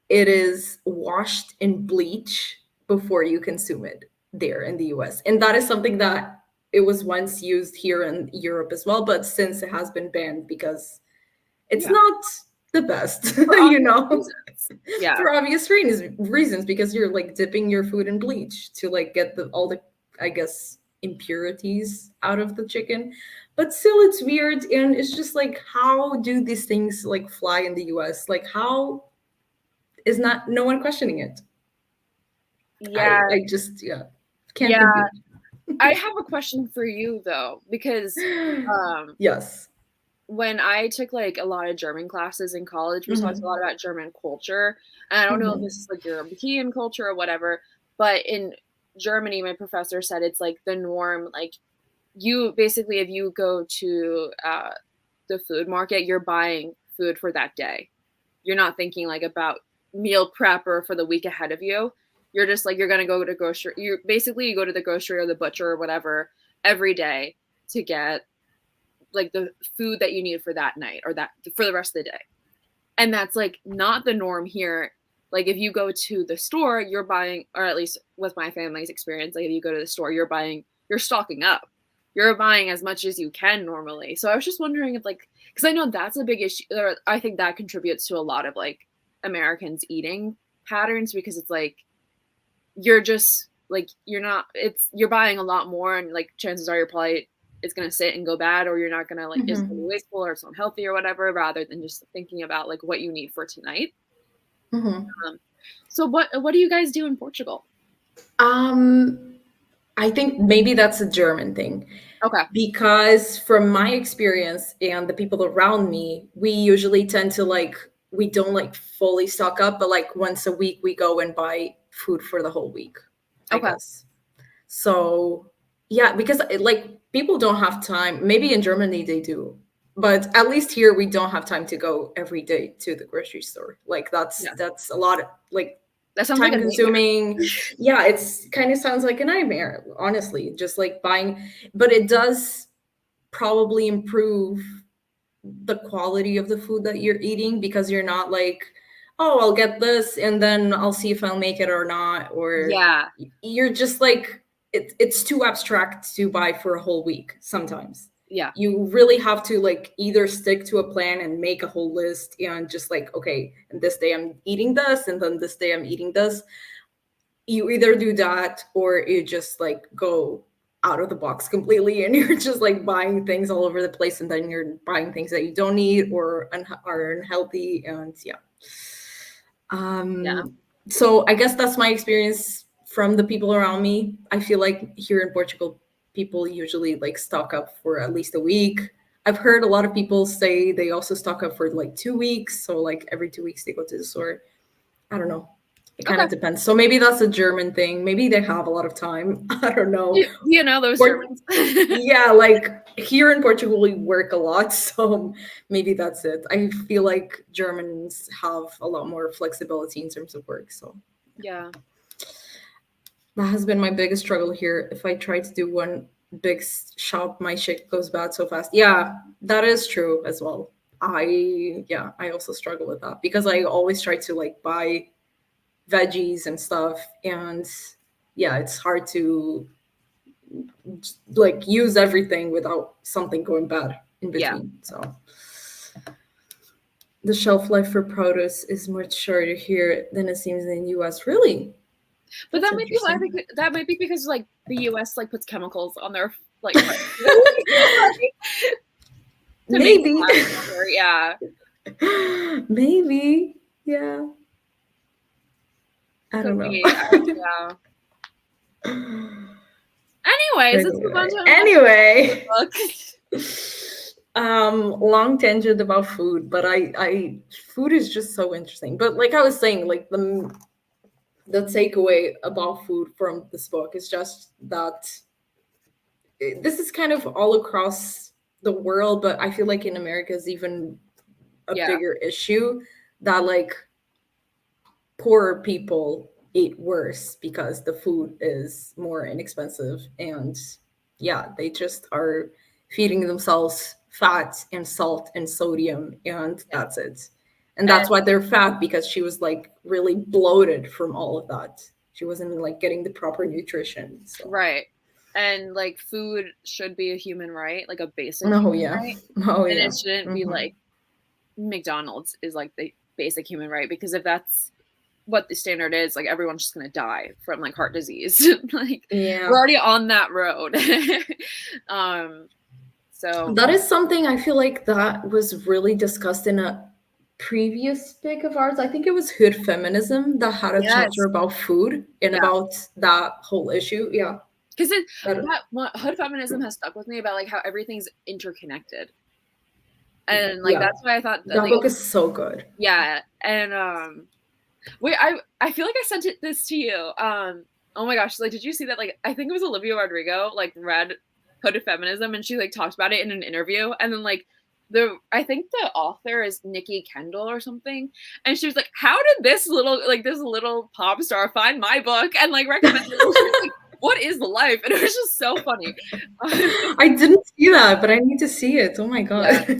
it is washed in bleach before you consume it there in the US. And that is something that it was once used here in Europe as well, but since it has been banned because it's Yeah. not the best, For you obvious know, reasons. Yeah. for obvious reasons, because you're like dipping your food in bleach to like get all the, I guess, impurities out of the chicken. But still, it's weird, and it's just like, how do these things like fly in the US? Like, how is not no one questioning it? Yeah. I just, yeah, can't Yeah. compute. I have a question for you though, because Yes. when I took like a lot of German classes in college, we talked a lot Mhm. about German culture. And I don't know if Mhm. this is like European culture or whatever, but in Germany, my professor said it's like the norm. Like you basically, if you go to the food market, you're buying food for that day. You're not thinking like about meal prep or for the week ahead of you. You're just like, you're going to go to grocery. You basically, you go to the grocery or the butcher or whatever every day to get like the food that you need for that night or that for the rest of the day. And that's like not the norm here. Like if you go to the store, you're buying, or at least with my family's experience, like if you go to the store, you're stocking up. You're buying as much as you can normally. So I was just wondering if like, because I know that's a big issue, or I think that contributes to a lot of like Americans eating patterns because it's like you're just like you're buying a lot more and like chances are you're probably it's gonna sit and go bad or you're not gonna like it's gonna be Mhm. wasteful or it's unhealthy or whatever rather than just thinking about like what you need for tonight. Mhm. Um, so what do you guys do in Portugal? Um, I think maybe that's a German thing, Okay. because from my experience and the people around me, we usually tend to like, we don't like fully stock up, but like once a week we go and buy food for the whole week, I Okay. guess. So yeah, because like people don't have time. Maybe in Germany they do, but at least here we don't have time to go every day to the grocery store. Like Yeah. that's a lot of like That sounds like time a nightmare. consuming. Yeah, it's kind of sounds like a nightmare, honestly, just like buying, but it does probably improve the quality of the food that you're eating, because you're not like, oh, I'll get this and then I'll see if I'll make it or not, or Yeah. you're just like, it's too abstract to buy for a whole week sometimes. Yeah. You really have to like either stick to a plan and make a whole list and just like, okay, and this day I'm eating this and then this day I'm eating this. You either do that or you just like go out of the box completely and you're just like buying things all over the place, and then you're buying things that you don't need or are unhealthy, and yeah. Yeah. So I guess that's my experience from the people around me. I feel like here in Portugal, people usually like stock up for at least a week. I've heard a lot of people say they also stock up for like 2 weeks, so like every 2 weeks they go to the store. I don't know. It kind Okay. of depends. So maybe that's a German thing. Maybe they have a lot of time. I don't know. You know those Or Germans. yeah, like here in Portugal we work a lot, so maybe that's it. I feel like Germans have a lot more flexibility in terms of work. So Yeah. that has been my biggest struggle here. If I try to do one big shop, my shit goes bad so fast. Yeah, that is true as well. I also struggle with that because I always try to like buy veggies and stuff, and yeah, it's hard to like use everything without something going bad in Yeah. between. So the shelf life for produce is much shorter here than it seems in the US. Really? But That's that might be I interesting. think that might be because like the US like puts chemicals on their like like, to make it Maybe. last longer. Yeah. Maybe. Yeah. I don't Could know. be. Yeah. Anyways, let's move on to another Anyway, book. long tangent about food, but I food is just so interesting. But like I was saying, like the takeaway about food from this book is just that this is kind of all across the world, but I feel like in America is even a Yeah. bigger issue, that like poorer people eat worse because the food is more inexpensive, and yeah, they just are feeding themselves fat and salt and sodium, and Yeah. that's it. And And that's why they're fat, because she was like really bloated from all of that. She wasn't like getting the proper nutrition. So right. and like food should be a human right, like a basic Oh human yeah. right, Oh and yeah. it shouldn't be Hmm. like McDonald's is like the basic human right, because if that's what the standard is, like everyone's just gonna die from like heart disease. Like we're Yeah. already on that road. um so That is something I feel like that was really discussed in a previous pick of ours. I think it was Hood Feminism that had a chapter yes, about food and yeah, about that whole issue. Yeah. because it That, that hood feminism has stuck with me about like how everything's interconnected, and like yeah. that's why I thought that That like book is so good. yeah, and wait, I feel like I sent this to you. Oh my gosh, like did you see that? Like I think it was Olivia Rodrigo like read Hooded Feminism and she like talked about it in an interview, and then like I think the author is Nikki Kendall or something, and she was like, "How did this little pop star find my book and like recommend it?" And she was like, "What is life?" And it was just so funny. I didn't see that, but I need to see it. Oh my Yeah. god.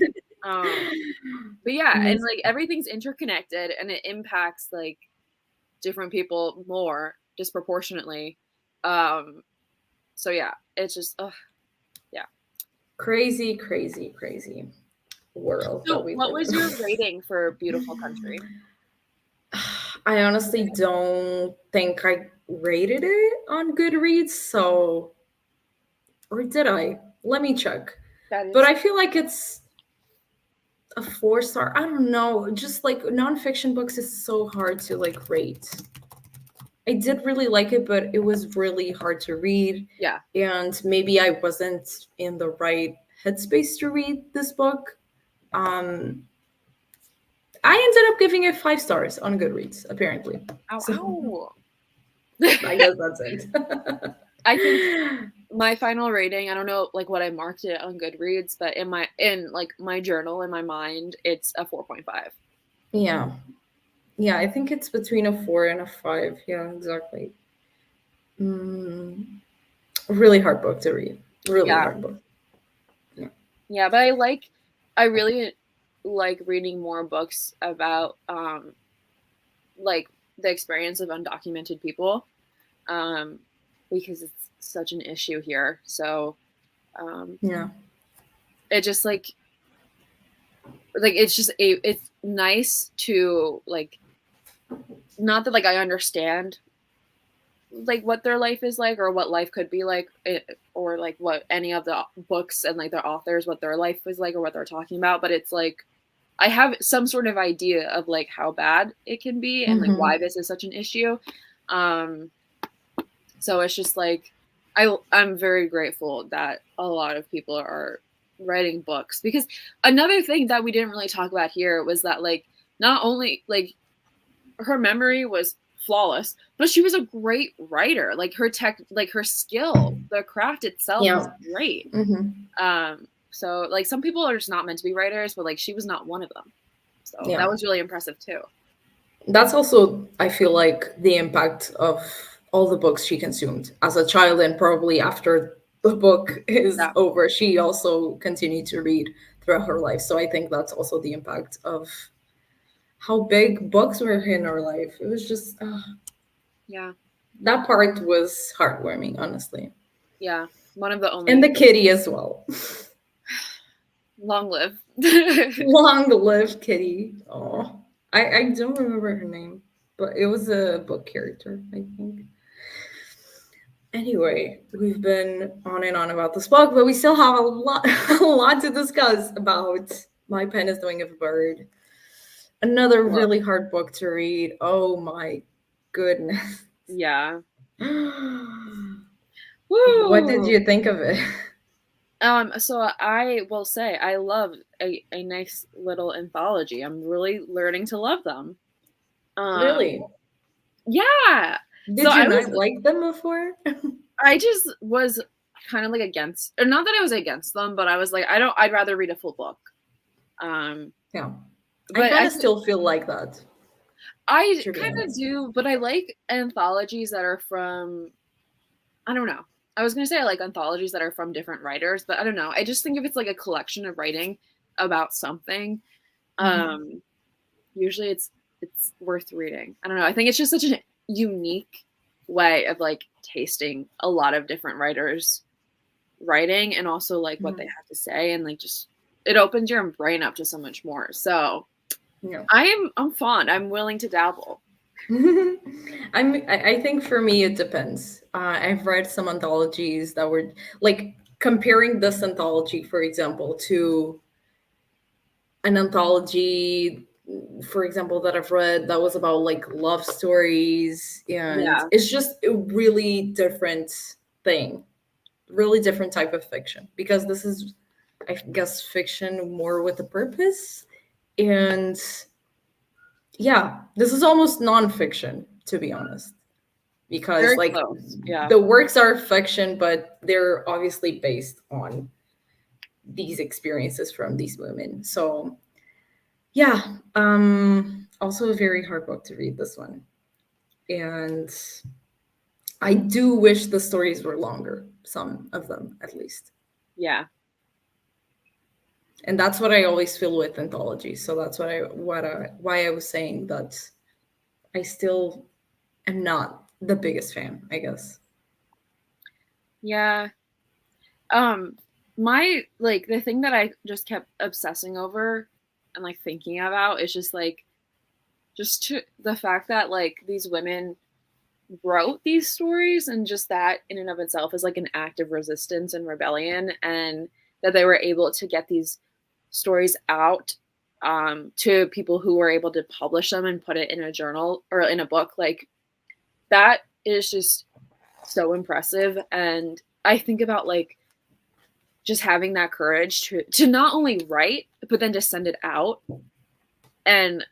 But yeah, and Amazing. like everything's interconnected and it impacts like different people more disproportionately. Um, so yeah, it's just yeah. Crazy, crazy, crazy world that So we what live was your in. rating for Beautiful Country? I honestly don't think I rated it on Goodreads, so or did I? Let me check. That But is I feel like it's a 4 star. I don't know. Just like nonfiction books is so hard to like rate. I did really like it, but it was really hard to read. yeah. And maybe I wasn't in the right headspace to read this book. Um, I ended up giving it 5 stars on Goodreads, apparently. Ow So ow. I guess that's it. I think my final rating, I don't know like what I marked it on Goodreads, but in like my journal in my mind, it's a 4.5. Yeah. Yeah, I think it's between a 4 and a 5. Yeah, exactly. Mm, really hard book to read. Really Yeah. hard book. Yeah. Yeah, but I really like reading more books about like the experience of undocumented people, um, because it's such an issue here. So um, Yeah. it just like it's nice to like, not that like I understand like what their life is like or what life could be like, or like what any of the books and like their authors what their life is like or what they're talking about, but it's like I have some sort of idea of like how bad it can be and like why Hmm. this is such an issue. Um, so it's just like I'm very grateful that a lot of people are writing books, because another thing that we didn't really talk about here was that like not only like her memory was flawless, but she was a great writer. Like her skill, the craft itself was Yeah. great. Hmm. So like some people are just not meant to be writers, but like she was not one of them. So Yeah. that was really impressive too. That's also, I feel like, the impact of all the books she consumed as a child, and probably after the book is Yeah. over, she also continued to read throughout her life. So I think that's also the impact of how big books were in her life. It was just Yeah. that part was heartwarming, honestly, Yeah. One of the and only the kitty as well. long live. Long live Kitty. Oh, I don't remember her name, but it was a book character, I think. Anyway, we've been on and on about this book, but we still have a lot, a lot to discuss about My Pen is Doing a Bird. Another Well, really hard book to read. Oh my goodness. yeah. What did Woo. you think of it? So I will say I love a nice little anthology. I'm really learning to love them. Um, Really? yeah. So Did you not like them before? I just was kind of like against, or not that I was against them, but I was like, I'd rather read a full book. Um, Yeah. I but kind of still feel like that, I to be kind of honest. do, but I like anthologies that are from, I don't know. I was going to say I like anthologies that are from different writers, but I don't know. I just think if it's like a collection of writing about something, Mhm. usually it's worth reading. I don't know. I think it's just such a unique. way of like tasting a lot of different writers' writing and also like what they have to say, and like just it opens your brain up to so much more. So Yeah. I'm fond. I'm willing to dabble. I think for me it depends. I've read some anthologies that were like comparing this anthology, for example, to an anthology, for example, that I've read that was about like love stories, and Yeah. it's just a really different thing, really different type of fiction, because this is, I guess, fiction more with a purpose. And yeah, this is almost nonfiction, to be honest, because Very like close. Yeah. the works are fiction, but they're obviously based on these experiences from these women. So yeah, also a very hard book to read, this one. And I do wish the stories were longer, some of them at least. Yeah. And that's what I always feel with anthologies. So that's why I was saying that I still am not the biggest fan, I guess. Yeah. My like the thing that I just kept obsessing over and like thinking about is just like the fact that like these women wrote these stories, and just that in and of itself is like an act of resistance and rebellion, and that they were able to get these stories out to people who were able to publish them and put it in a journal or in a book. Like that is just so impressive. And I think about like just having that courage to not only write but then to send it out, and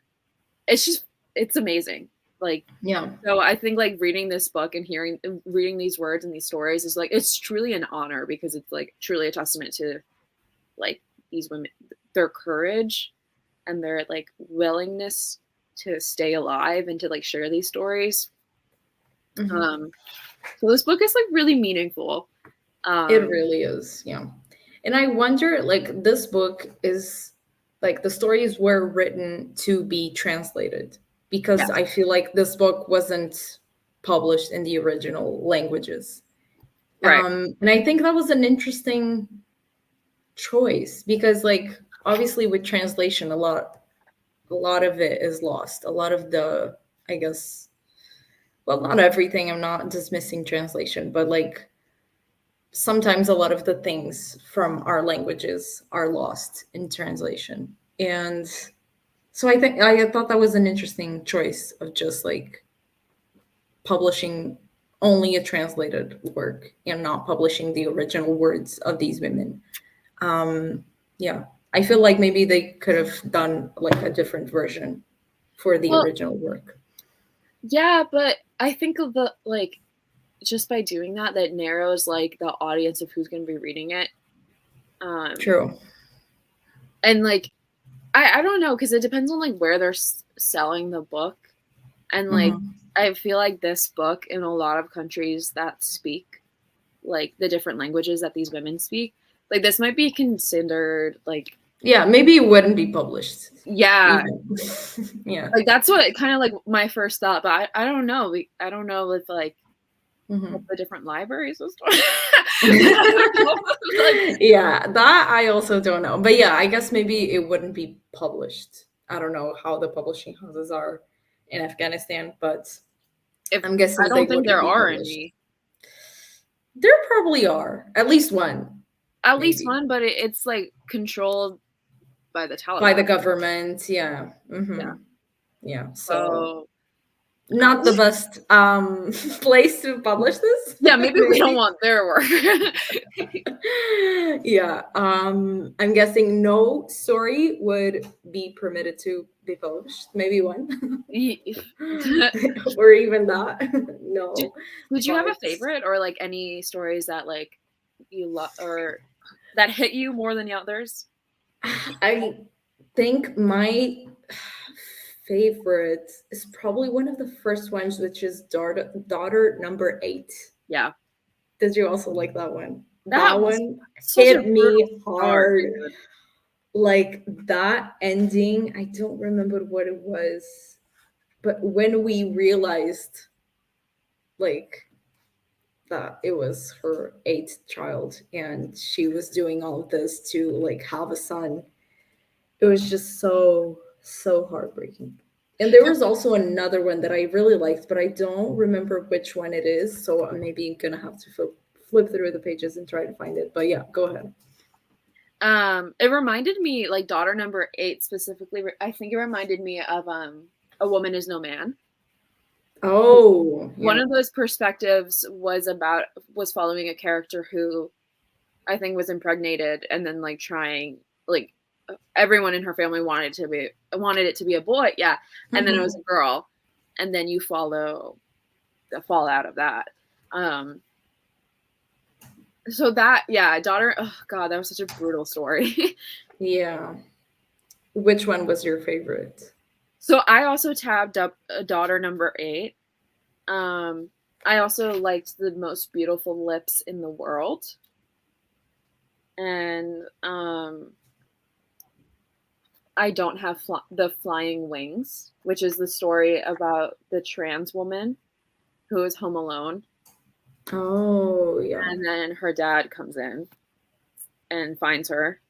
it's amazing. Like, Yeah. so I think like reading this book and reading these words and these stories is like, it's truly an honor, because it's like truly a testament to like these women, their courage and their like willingness to stay alive and to like share these stories. Mm-hmm. So this book is like really meaningful. It really is, yeah. And I wonder, like, this book is like the stories were written to be translated, because Yes. I feel like this book wasn't published in the original languages. Right. And I think that was an interesting choice, because, like, obviously with translation, a lot of it is lost. A lot of the, I guess, well, not everything. I'm not dismissing translation, but like sometimes a lot of the things from our languages are lost in translation. And so I thought that was an interesting choice of just like publishing only a translated work and not publishing the original words of these women. Yeah, I feel like maybe they could have done like a different version for the Well, original work. yeah, but I think of the like just by doing that, that narrows like the audience of who's going to be reading it. True. And like I don't know, because it depends on like where they're selling the book, and like Mm-hmm. I feel like this book in a lot of countries that speak like the different languages that these women speak, like this might be considered like, Yeah, maybe it wouldn't be published. yeah, Even. Yeah. like that's what kind of like my first thought, but I don't know. I don't know if like Mm-hmm. the different library system. I don't know. Like, Yeah, that I also don't know. But yeah, I guess maybe it wouldn't be published. I don't know how the publishing houses are in Afghanistan, but if I'm I guessing they don't think wouldn't there be are published. any. There probably are. At least one, At least maybe. one, but it's like controlled by the By Taliban. the government, yeah. Yeah. Mm-hmm. Yeah. So So not the best place to publish this. yeah, maybe we don't Maybe. want their work. Yeah, I'm guessing no story would be permitted to be published. Maybe one, or even that. Did, No, would you have a but favorite, or like any stories that like you love or that hit you more than the others? I think my favorite is probably one of the first ones, which is daughter number 8. Yeah, Did you also like that one? that That was one such a hit brutal me start, hard. dude. Like that ending, I don't remember what it was, but when we realized like that it was her eighth child and she was doing all of this to like have a son. It was just so heartbreaking. And there was also another one that I really liked, but I don't remember which one it is, so I'm maybe gonna have to flip through the pages and try to find it. But yeah, go ahead. It reminded me, like daughter number 8 specifically, I think it reminded me of A Woman Is No Man. Oh, One yeah. of those perspectives was following a character who I think was impregnated and then like trying, like everyone in her family wanted it to be a boy, yeah, and then it was Mhm. a girl, and then you follow the fallout of that. So that, yeah, daughter, oh god, that was such a brutal story. Yeah. Which one was your favorite? So I also tabbed up a daughter number 8. I also liked The Most Beautiful Lips in the World. And I Don't Have the Flying Wings, which is the story about the trans woman who is home alone. Oh, yeah. And then her dad comes in and finds her.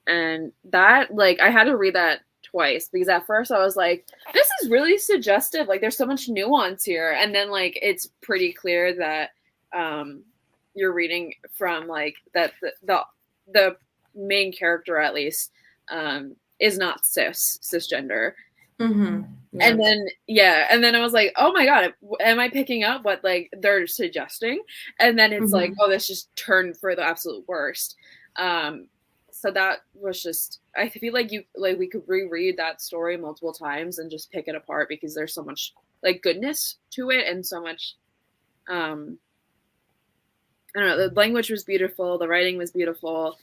And that, like, I had to read that twice because at first I was like, this is really suggestive. Like, there's so much nuance here. And then, like, it's pretty clear that you're reading from, like, that the main character, at least, is not cisgender. Mm-hmm. And Yeah. then, yeah, and then I was like, oh my god, am I picking up what like they're suggesting? And then it's like, Mm-hmm. oh, this just turned for the absolute worst. um so that was just, I feel like we could reread that story multiple times and just pick it apart because there's so much like goodness to it and so much, um I don't know, the language was beautiful, the writing was beautiful,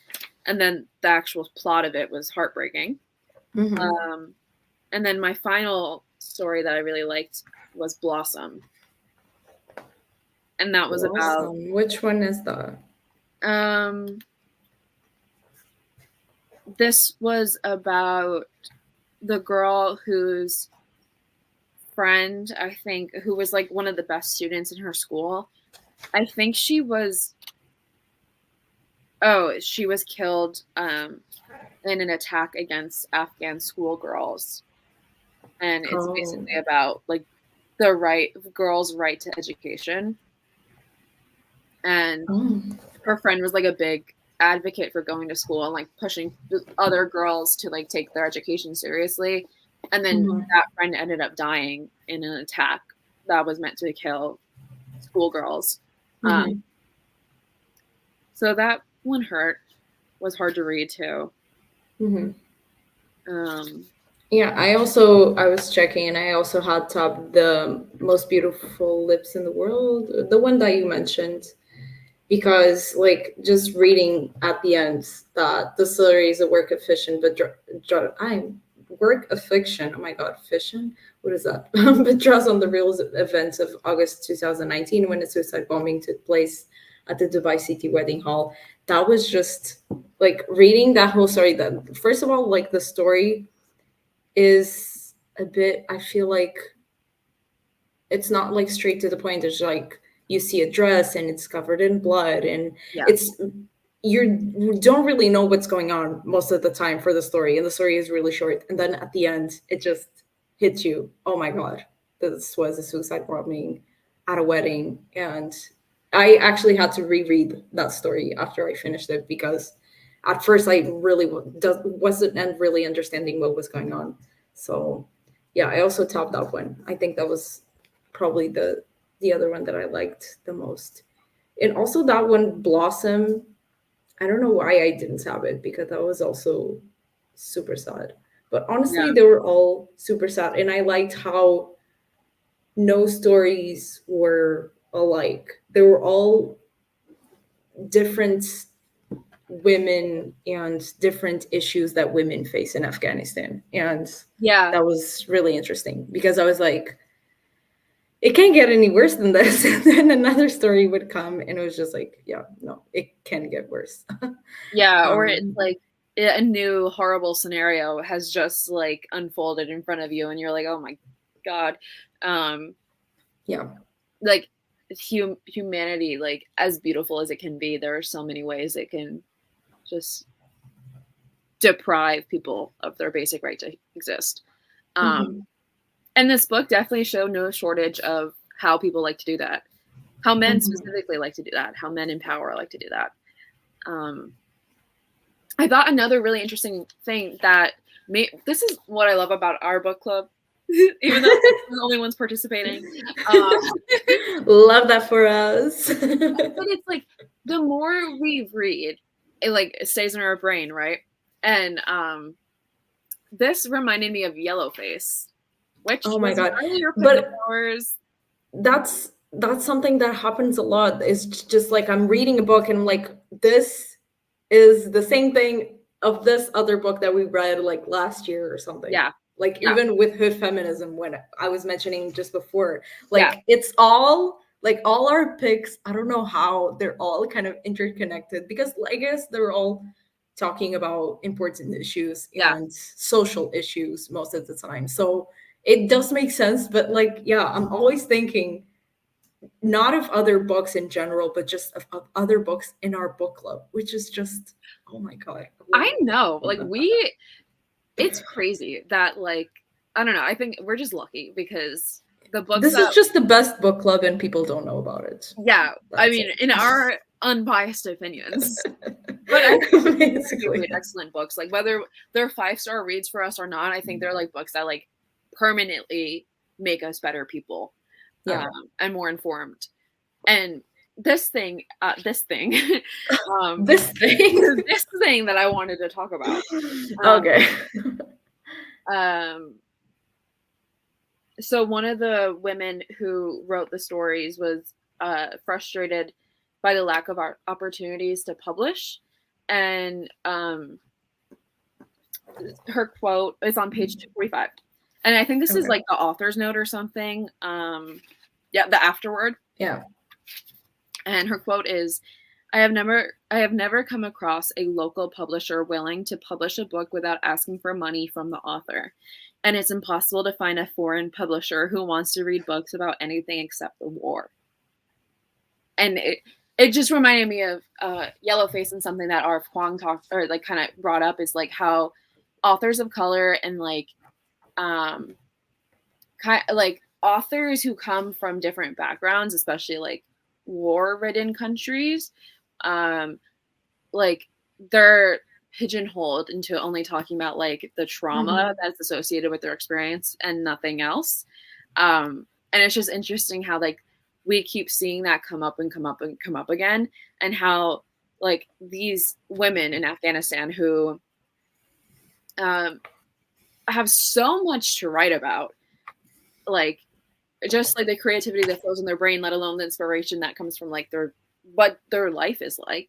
and then the actual plot of it was heartbreaking. Mm-hmm. um and then my final story that I really liked was Blossom. And that was about, Awesome. Which one is that? um this was about the girl whose friend, I think, who was like one of the best students in her school. I think she was killed in an attack against Afghan schoolgirls. And it's Oh. basically about like the girls' right to education. And Oh. her friend was like a big advocate for going to school and like pushing other girls to like take their education seriously. And then Mm-hmm. that friend ended up dying in an attack that was meant to kill schoolgirls. Mm-hmm. So that one was hard to read too. Mm-hmm. Um, Yeah, I was checking and I also had top the most beautiful lips in the world, the one that you mentioned, because like just reading at the end that the story is a work of fiction, but I'm work of fiction. Oh my god, fiction. What is that? But draws on the real events of August 2019 when a suicide bombing took place at the Dubai City Wedding Hall. That was just like reading that whole story. That first of all, like the story is a bit. I feel like it's not like straight to the point. There's like you see a dress and it's covered in blood and yeah. it's you don't really know what's going on most of the time for the story, and the story is really short, and then at the end it just hits you, oh my god, this was a suicide bombing at a wedding. And I actually had to reread that story after I finished it because at first I really wasn't really understanding what was going on. So yeah, I also topped that one. I think that was probably the other one that I liked the most. And also that one, Blossom, I don't know why I didn't have it because that was also super sad. But honestly, Yeah. they were all super sad. And I liked how no stories were alike. They were all different women and different issues that women face in Afghanistan. And Yeah. that was really interesting because I was like, it can't get any worse than this. And then another story would come, and it was just like, yeah, no, it can get worse. Yeah. Or it's um, like a new horrible scenario has just like unfolded in front of you and you're like, oh my God. Um, yeah. like humanity, like as beautiful as it can be, there are so many ways it can just deprive people of their basic right to exist. And this book definitely showed no shortage of how people like to do that, how men specifically like to do that, how men in power like to do that. I thought another really interesting thing that this is what I love about our book club, even though we're the only ones participating. Love that for us. But it's like the more we read, it stays in our brain, right? And this reminded me of Yellowface, which oh my god, but that's something that happens a lot. It's just like I'm reading a book and I'm like, this is the same thing of this other book that we read like last year or something. Like even with Hood Feminism, when I was mentioning just before, like it's all like all our picks, I don't know how they're all kind of interconnected, because I guess they're all talking about important issues and social issues most of the time. So it does make sense, but like, I'm always thinking not of other books in general, but just of other books in our book club, which is just, oh my God. I know, like it's crazy that like, I don't know, I think we're just lucky because the books this is just the best book club and people don't know about it. I mean, in our unbiased opinions. But I think we excellent books, like whether they're 5-star reads for us or not, I think they're like books that like permanently make us better people and more informed. And this thing this thing that I wanted to talk about. So one of the women who wrote the stories was frustrated by the lack of opportunities to publish, and her quote is on page 245, and I think this is like the author's note or something. The afterword. And her quote is, I have never come across a local publisher willing to publish a book without asking for money from the author. And it's impossible to find a foreign publisher who wants to read books about anything except the war. And it just reminded me of Yellowface, and something that R.F. Kuang talked, or like kind of brought up, is like how authors of color and like authors who come from different backgrounds, especially like war-ridden countries, like they're pigeonholed into only talking about like the trauma that's associated with their experience and nothing else. And it's just interesting how like we keep seeing that come up and come up and come up again, and how like these women in Afghanistan who have so much to write about, like just like the creativity that flows in their brain, let alone the inspiration that comes from like what their life is like,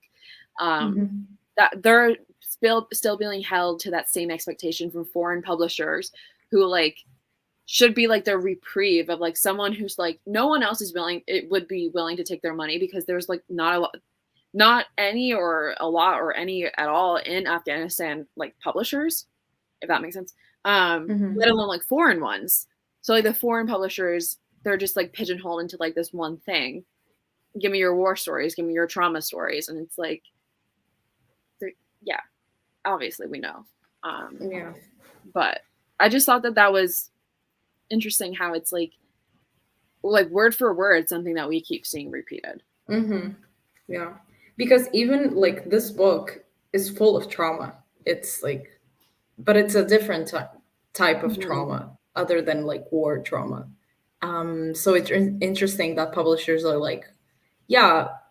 that they're still being held to that same expectation from foreign publishers who like should be like their reprieve of like someone who's like no one else would be willing to take their money, because there's like not any or a lot or any at all in Afghanistan like publishers, if that makes sense, let alone like foreign ones. So like the foreign publishers, they're just like pigeonholed into like this one thing. Give me your war stories, give me your trauma stories. And it's like, obviously we know. But I just thought that was interesting how it's like word for word something that we keep seeing repeated. Because even like this book is full of trauma. It's like, but it's a different type of trauma other than like war trauma. So it's interesting that publishers are like,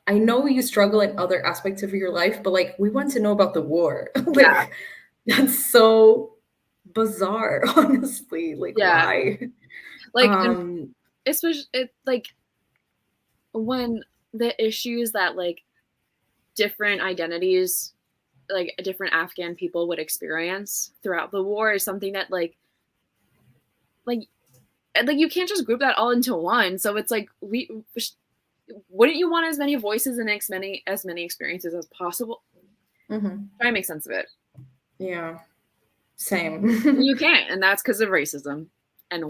I know you struggle in other aspects of your life, but like we want to know about the war. That's so bizarre, honestly. Like why? Like especially it like when the issues that like different identities, like different Afghan people would experience throughout the war is something that like you can't just group that all into one. So it's like wouldn't you want as many voices and as many experiences as possible? Try to make sense of it. Same. You can't, and that's because of racism and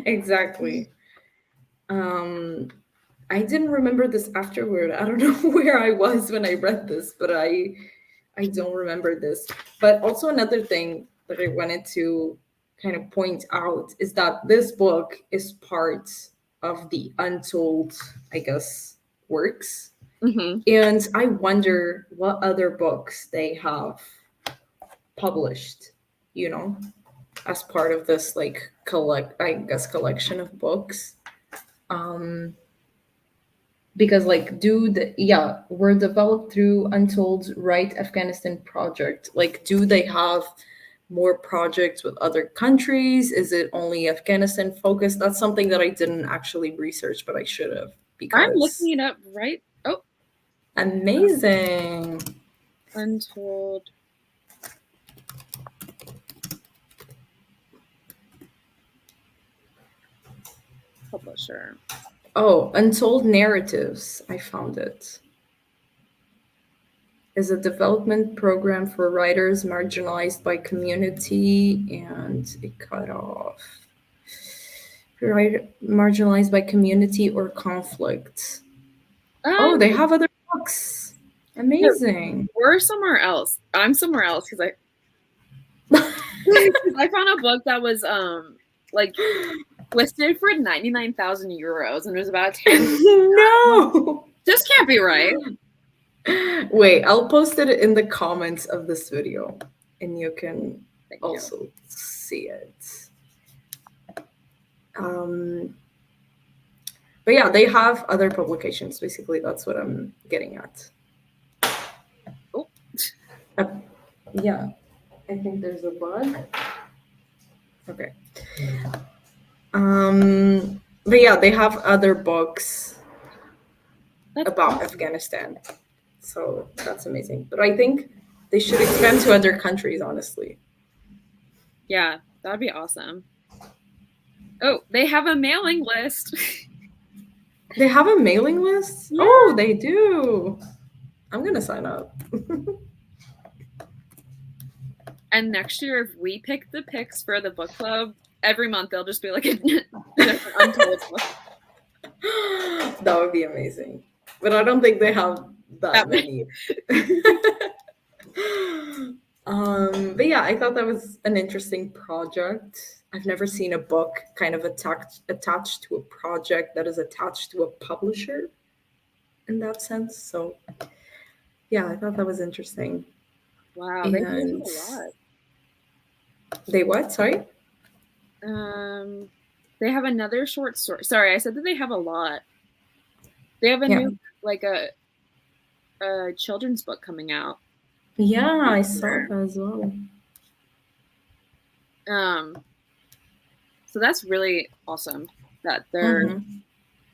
exactly. Um, I didn't remember this afterward. I don't know where I was when I read this, but I don't remember this. But also another thing that I wanted to kind of point out is that this book is part of the untold, I guess, works. Hmm. And I wonder what other books they have published, you know, as part of this like I guess collection of books. Um because like do the yeah were developed through Untold Right Afghanistan project. Like do they have more projects with other countries? Is it only Afghanistan focused? That's something that I didn't actually research, but I should have, I'm because looking it up right. Oh, amazing. Untold publisher. Oh, Untold Narratives, I found it, is a development program for writers marginalized by community, and it cut off. Right, marginalized by community or conflict. Oh, they have other books. No, Amazing. we're somewhere else. I'm somewhere else because I found a book that was like listed for 99,000 euros and it was about 10. No. This can't be right. Wait, I'll post it in the comments of this video and you can Thank you. also see it. Um, but yeah, they have other publications. Basically, that's what I'm getting at. Oh. Yeah, I think there's a bug. Okay. But yeah, they have other books That's about awesome. Afghanistan. So that's amazing. But I think they should expand to other countries, honestly. Yeah, that would be awesome. Oh, they have a mailing list. They have a mailing list? Yeah. Oh, they do. I'm going to sign up. And next year, if we pick the picks for the book club, every month they'll just be like a different Untold book. That would be amazing. But I don't think they have that many. But yeah, I thought that was an interesting project. I've never seen a book kind of attached to a project that is attached to a publisher in that sense. So yeah, I thought that was interesting. Wow, they do And a lot. they what? Sorry? They have another short story. Sorry, I said that they have a lot. They have a new like a children's book coming out. Yeah, I saw that as well. So that's really awesome that they're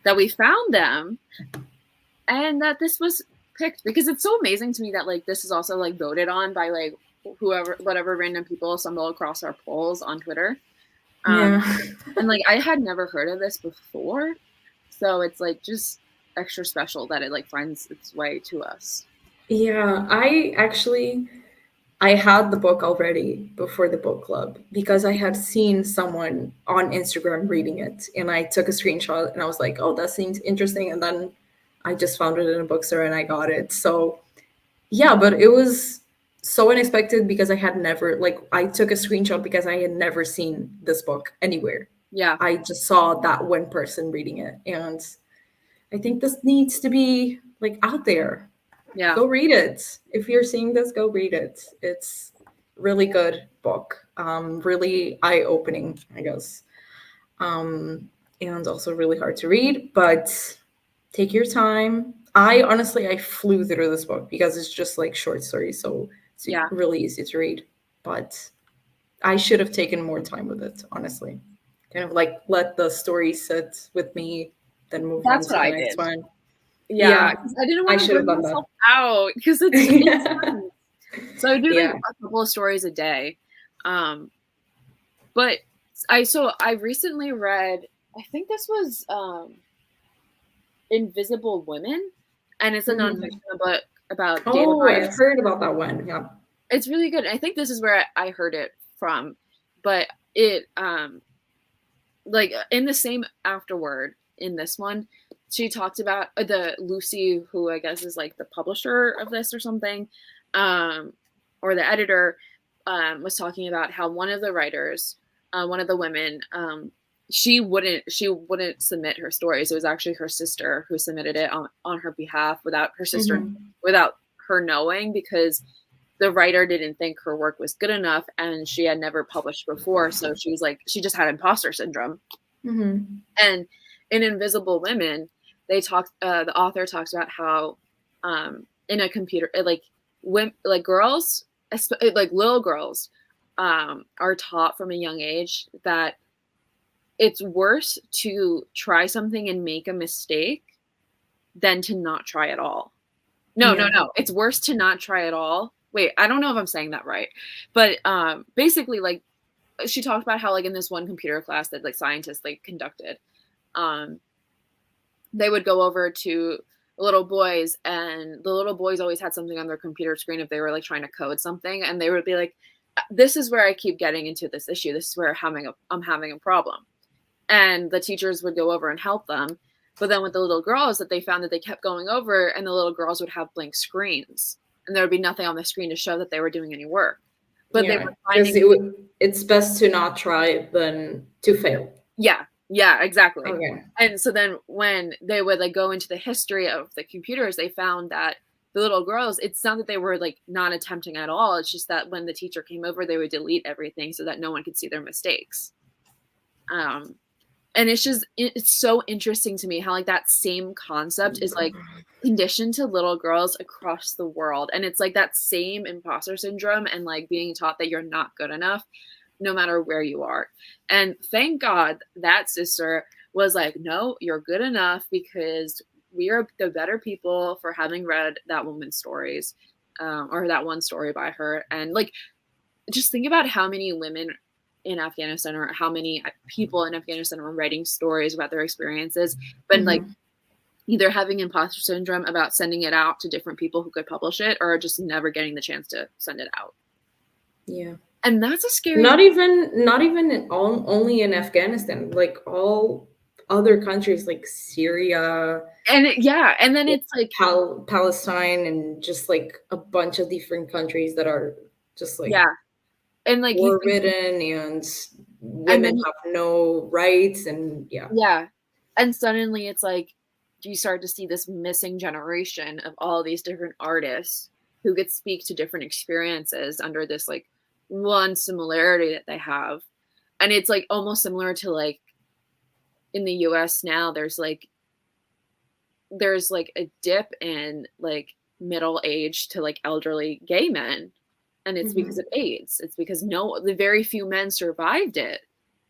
that we found them and that this was picked, because it's so amazing to me that like this is also like voted on by like whatever random people stumble across our polls on Twitter. And like I had never heard of this before, so it's like just extra special that it like finds its way to us. Yeah, I had the book already before the book club because I had seen someone on Instagram reading it and I took a screenshot and I was like, oh, that seems interesting. And then I just found it in a bookstore and I got it. So yeah, but it was so unexpected because I had never, like, I took a screenshot because I had never seen this book anywhere. Yeah. I just saw that one person reading it. And I think this needs to be like out there. Yeah. Go read it. If you're seeing this, go read it. It's really good book. Really eye-opening, I guess. And also really hard to read, but take your time. I flew through this book because it's just like short stories, so it's really easy to read. But I should have taken more time with it, honestly. Kind of like let the story sit with me, then move on to the next one. Yeah, I didn't want to burn myself out because it's intense. So I do like a couple of stories a day. But I recently read, I think this was Invisible Women, and it's a nonfiction book about data bias. I've heard about that one. Yeah. It's really good. I think this is where I heard it from, but it like in the same afterword, in this one, she talked about the Lucy, who I guess is like the publisher of this or something, or the editor, was talking about how one of the writers, one of the women, she wouldn't submit her stories. It was actually her sister who submitted it on her behalf without her sister, without her knowing, because the writer didn't think her work was good enough and she had never published before. So she was like, she just had imposter syndrome. And in Invisible Women, they talked, the author talks about how in a computer, like girls, like little girls, are taught from a young age that it's worse to try something and make a mistake than to not try at all. No. It's worse to not try at all. Wait, I don't know if I'm saying that right. But basically, like, she talked about how, like, in this one computer class that, like, scientists, like, conducted, they would go over to little boys, and the little boys always had something on their computer screen if they were, like, trying to code something. And they would be like, this is where I keep getting into this issue. This is where I'm having a problem. And the teachers would go over and help them. But then with the little girls, that they found that they kept going over, and the little girls would have blank screens, and there would be nothing on the screen to show that they were doing any work. But they were finding it's best to not try than to fail. Yeah, exactly. Okay. And so then when they would, like, go into the history of the computers, they found that the little girls, it's not that they were, like, not attempting at all. It's just that when the teacher came over, they would delete everything so that no one could see their mistakes. And it's so interesting to me how, like, that same concept is, like, conditioned to little girls across the world. And it's like that same imposter syndrome and, like, being taught that you're not good enough no matter where you are. And thank God that sister was like, no, you're good enough, because we are the better people for having read that woman's stories, or that one story by her. And, like, just think about how many women in Afghanistan, or how many people in Afghanistan were writing stories about their experiences, but like either having imposter syndrome about sending it out to different people who could publish it, or just never getting the chance to send it out. Yeah. And that's a scary. Not even only in Afghanistan, like all other countries, like Syria. And and then it's like Palestine, and just like a bunch of different countries that are just like and like war-ridden, and women have no rights, and and suddenly it's like you start to see this missing generation of all these different artists who could speak to different experiences under this, like, one similarity that they have. And it's like almost similar to, like, in the US now, there's like a dip in, like, middle age to, like, elderly gay men. And it's because of AIDS. It's because the very few men survived it,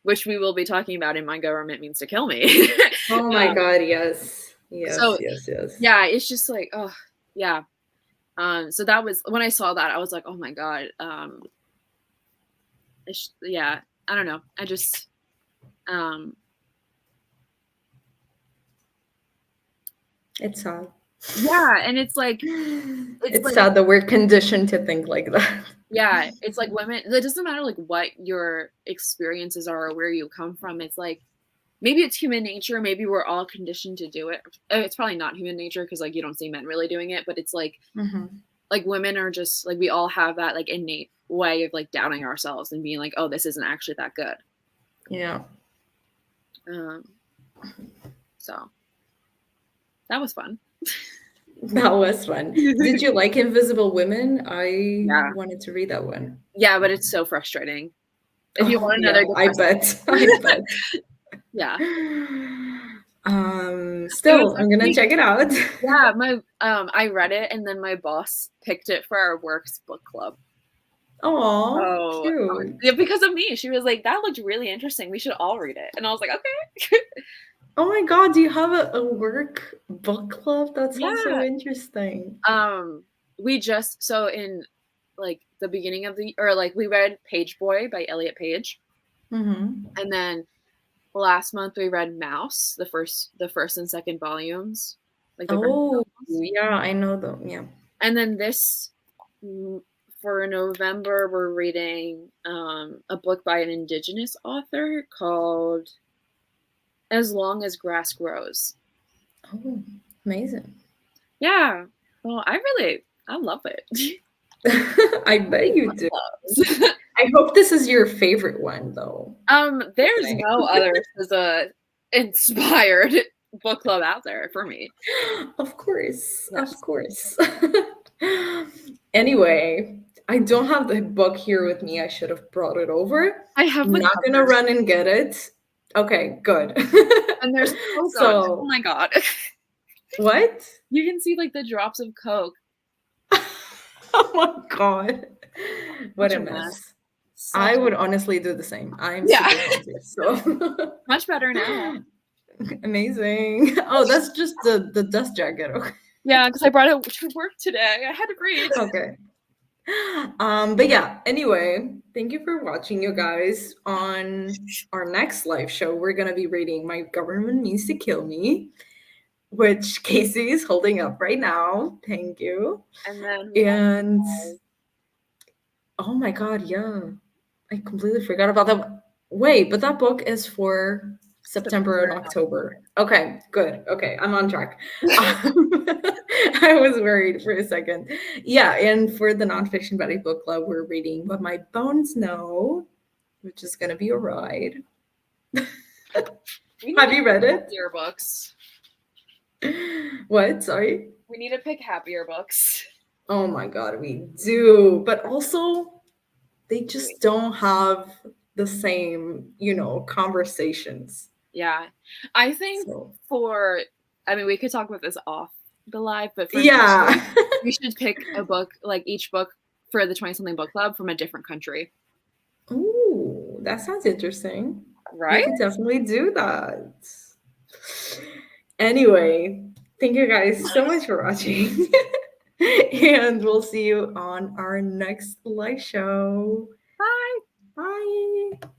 which we will be talking about in My Government Means to Kill Me. Oh my God, yes. Yes. Yeah, it's just like, oh, yeah. So that was, when I saw that, I was like, oh my God. I don't know. I just, it's sad. Yeah, and it's like it's like, sad that we're conditioned to think like that. Yeah, it's like women, it doesn't matter, like, what your experiences are or where you come from. It's like, maybe it's human nature, maybe we're all conditioned to do it. It's probably not human nature, because, like, you don't see men really doing it, but it's like like women are just like, we all have that, like, innate way of, like, doubting ourselves and being like, oh, this isn't actually that good. Yeah. So that was fun. That was fun. Did you like Invisible Women? I wanted to read that one. Yeah, but it's so frustrating. If you want another, I bet. Yeah. Still, I'm gonna check it out. Yeah, I read it, and then my boss picked it for our works book club. Oh, cute. Yeah, because of me. She was like, that looked really interesting. We should all read it. And I was like, okay. Oh my God, do you have a work book club? That sounds so interesting. We just, so in, like, the beginning of we read Page Boy by Elliot Page. And then last month we read Mouse, the first and second volumes. Like, yeah, I know them. Yeah. And then for November, we're reading a book by an Indigenous author called As Long as Grass Grows. Oh, amazing. Yeah. Well, I love it. I bet you do. I hope this is your favorite one, though. There's no other SZA inspired book club out there for me. Of course, Yes. of course. Anyway, I don't have the book here with me. I should have brought it over. I have the Not gonna covers. run and get it. Okay, good. And there's Coke on it. So, Oh my god. what? You can see like the drops of Coke. Oh my god. What Such a a mess. mess. Such I a would mess. honestly do the same. I'm Yeah. super conscious, so Much better now. amazing. Oh, that's just the dust jacket. Okay. Yeah, because I brought it to work today. I had to breathe. Okay. But yeah, anyway, thank you for watching, you guys. On our next live show, we're gonna be reading My Government Means to Kill Me, which Casey is holding up right now. Thank you. And then And oh my god, yeah. I completely forgot about that. Wait, but that book is for September and October. Okay, good. Okay, I'm on track. I was worried for a second. Yeah, and for the Nonfiction Buddy Book Club, we're reading What My Bones Know, which is going to be a ride. Have you read it? Happier books. What? Sorry? We need to pick happier books. Oh my god, we do. But also, they just don't have the same, conversations. Yeah. I think So. we could talk about this off the live, but for Yeah. we should pick a book, like each book for the 20-something book club from a different country. Ooh, that sounds interesting. Right? We could definitely do that. Anyway, thank you guys so much for watching. And we'll see you on our next live show. Bye. Bye.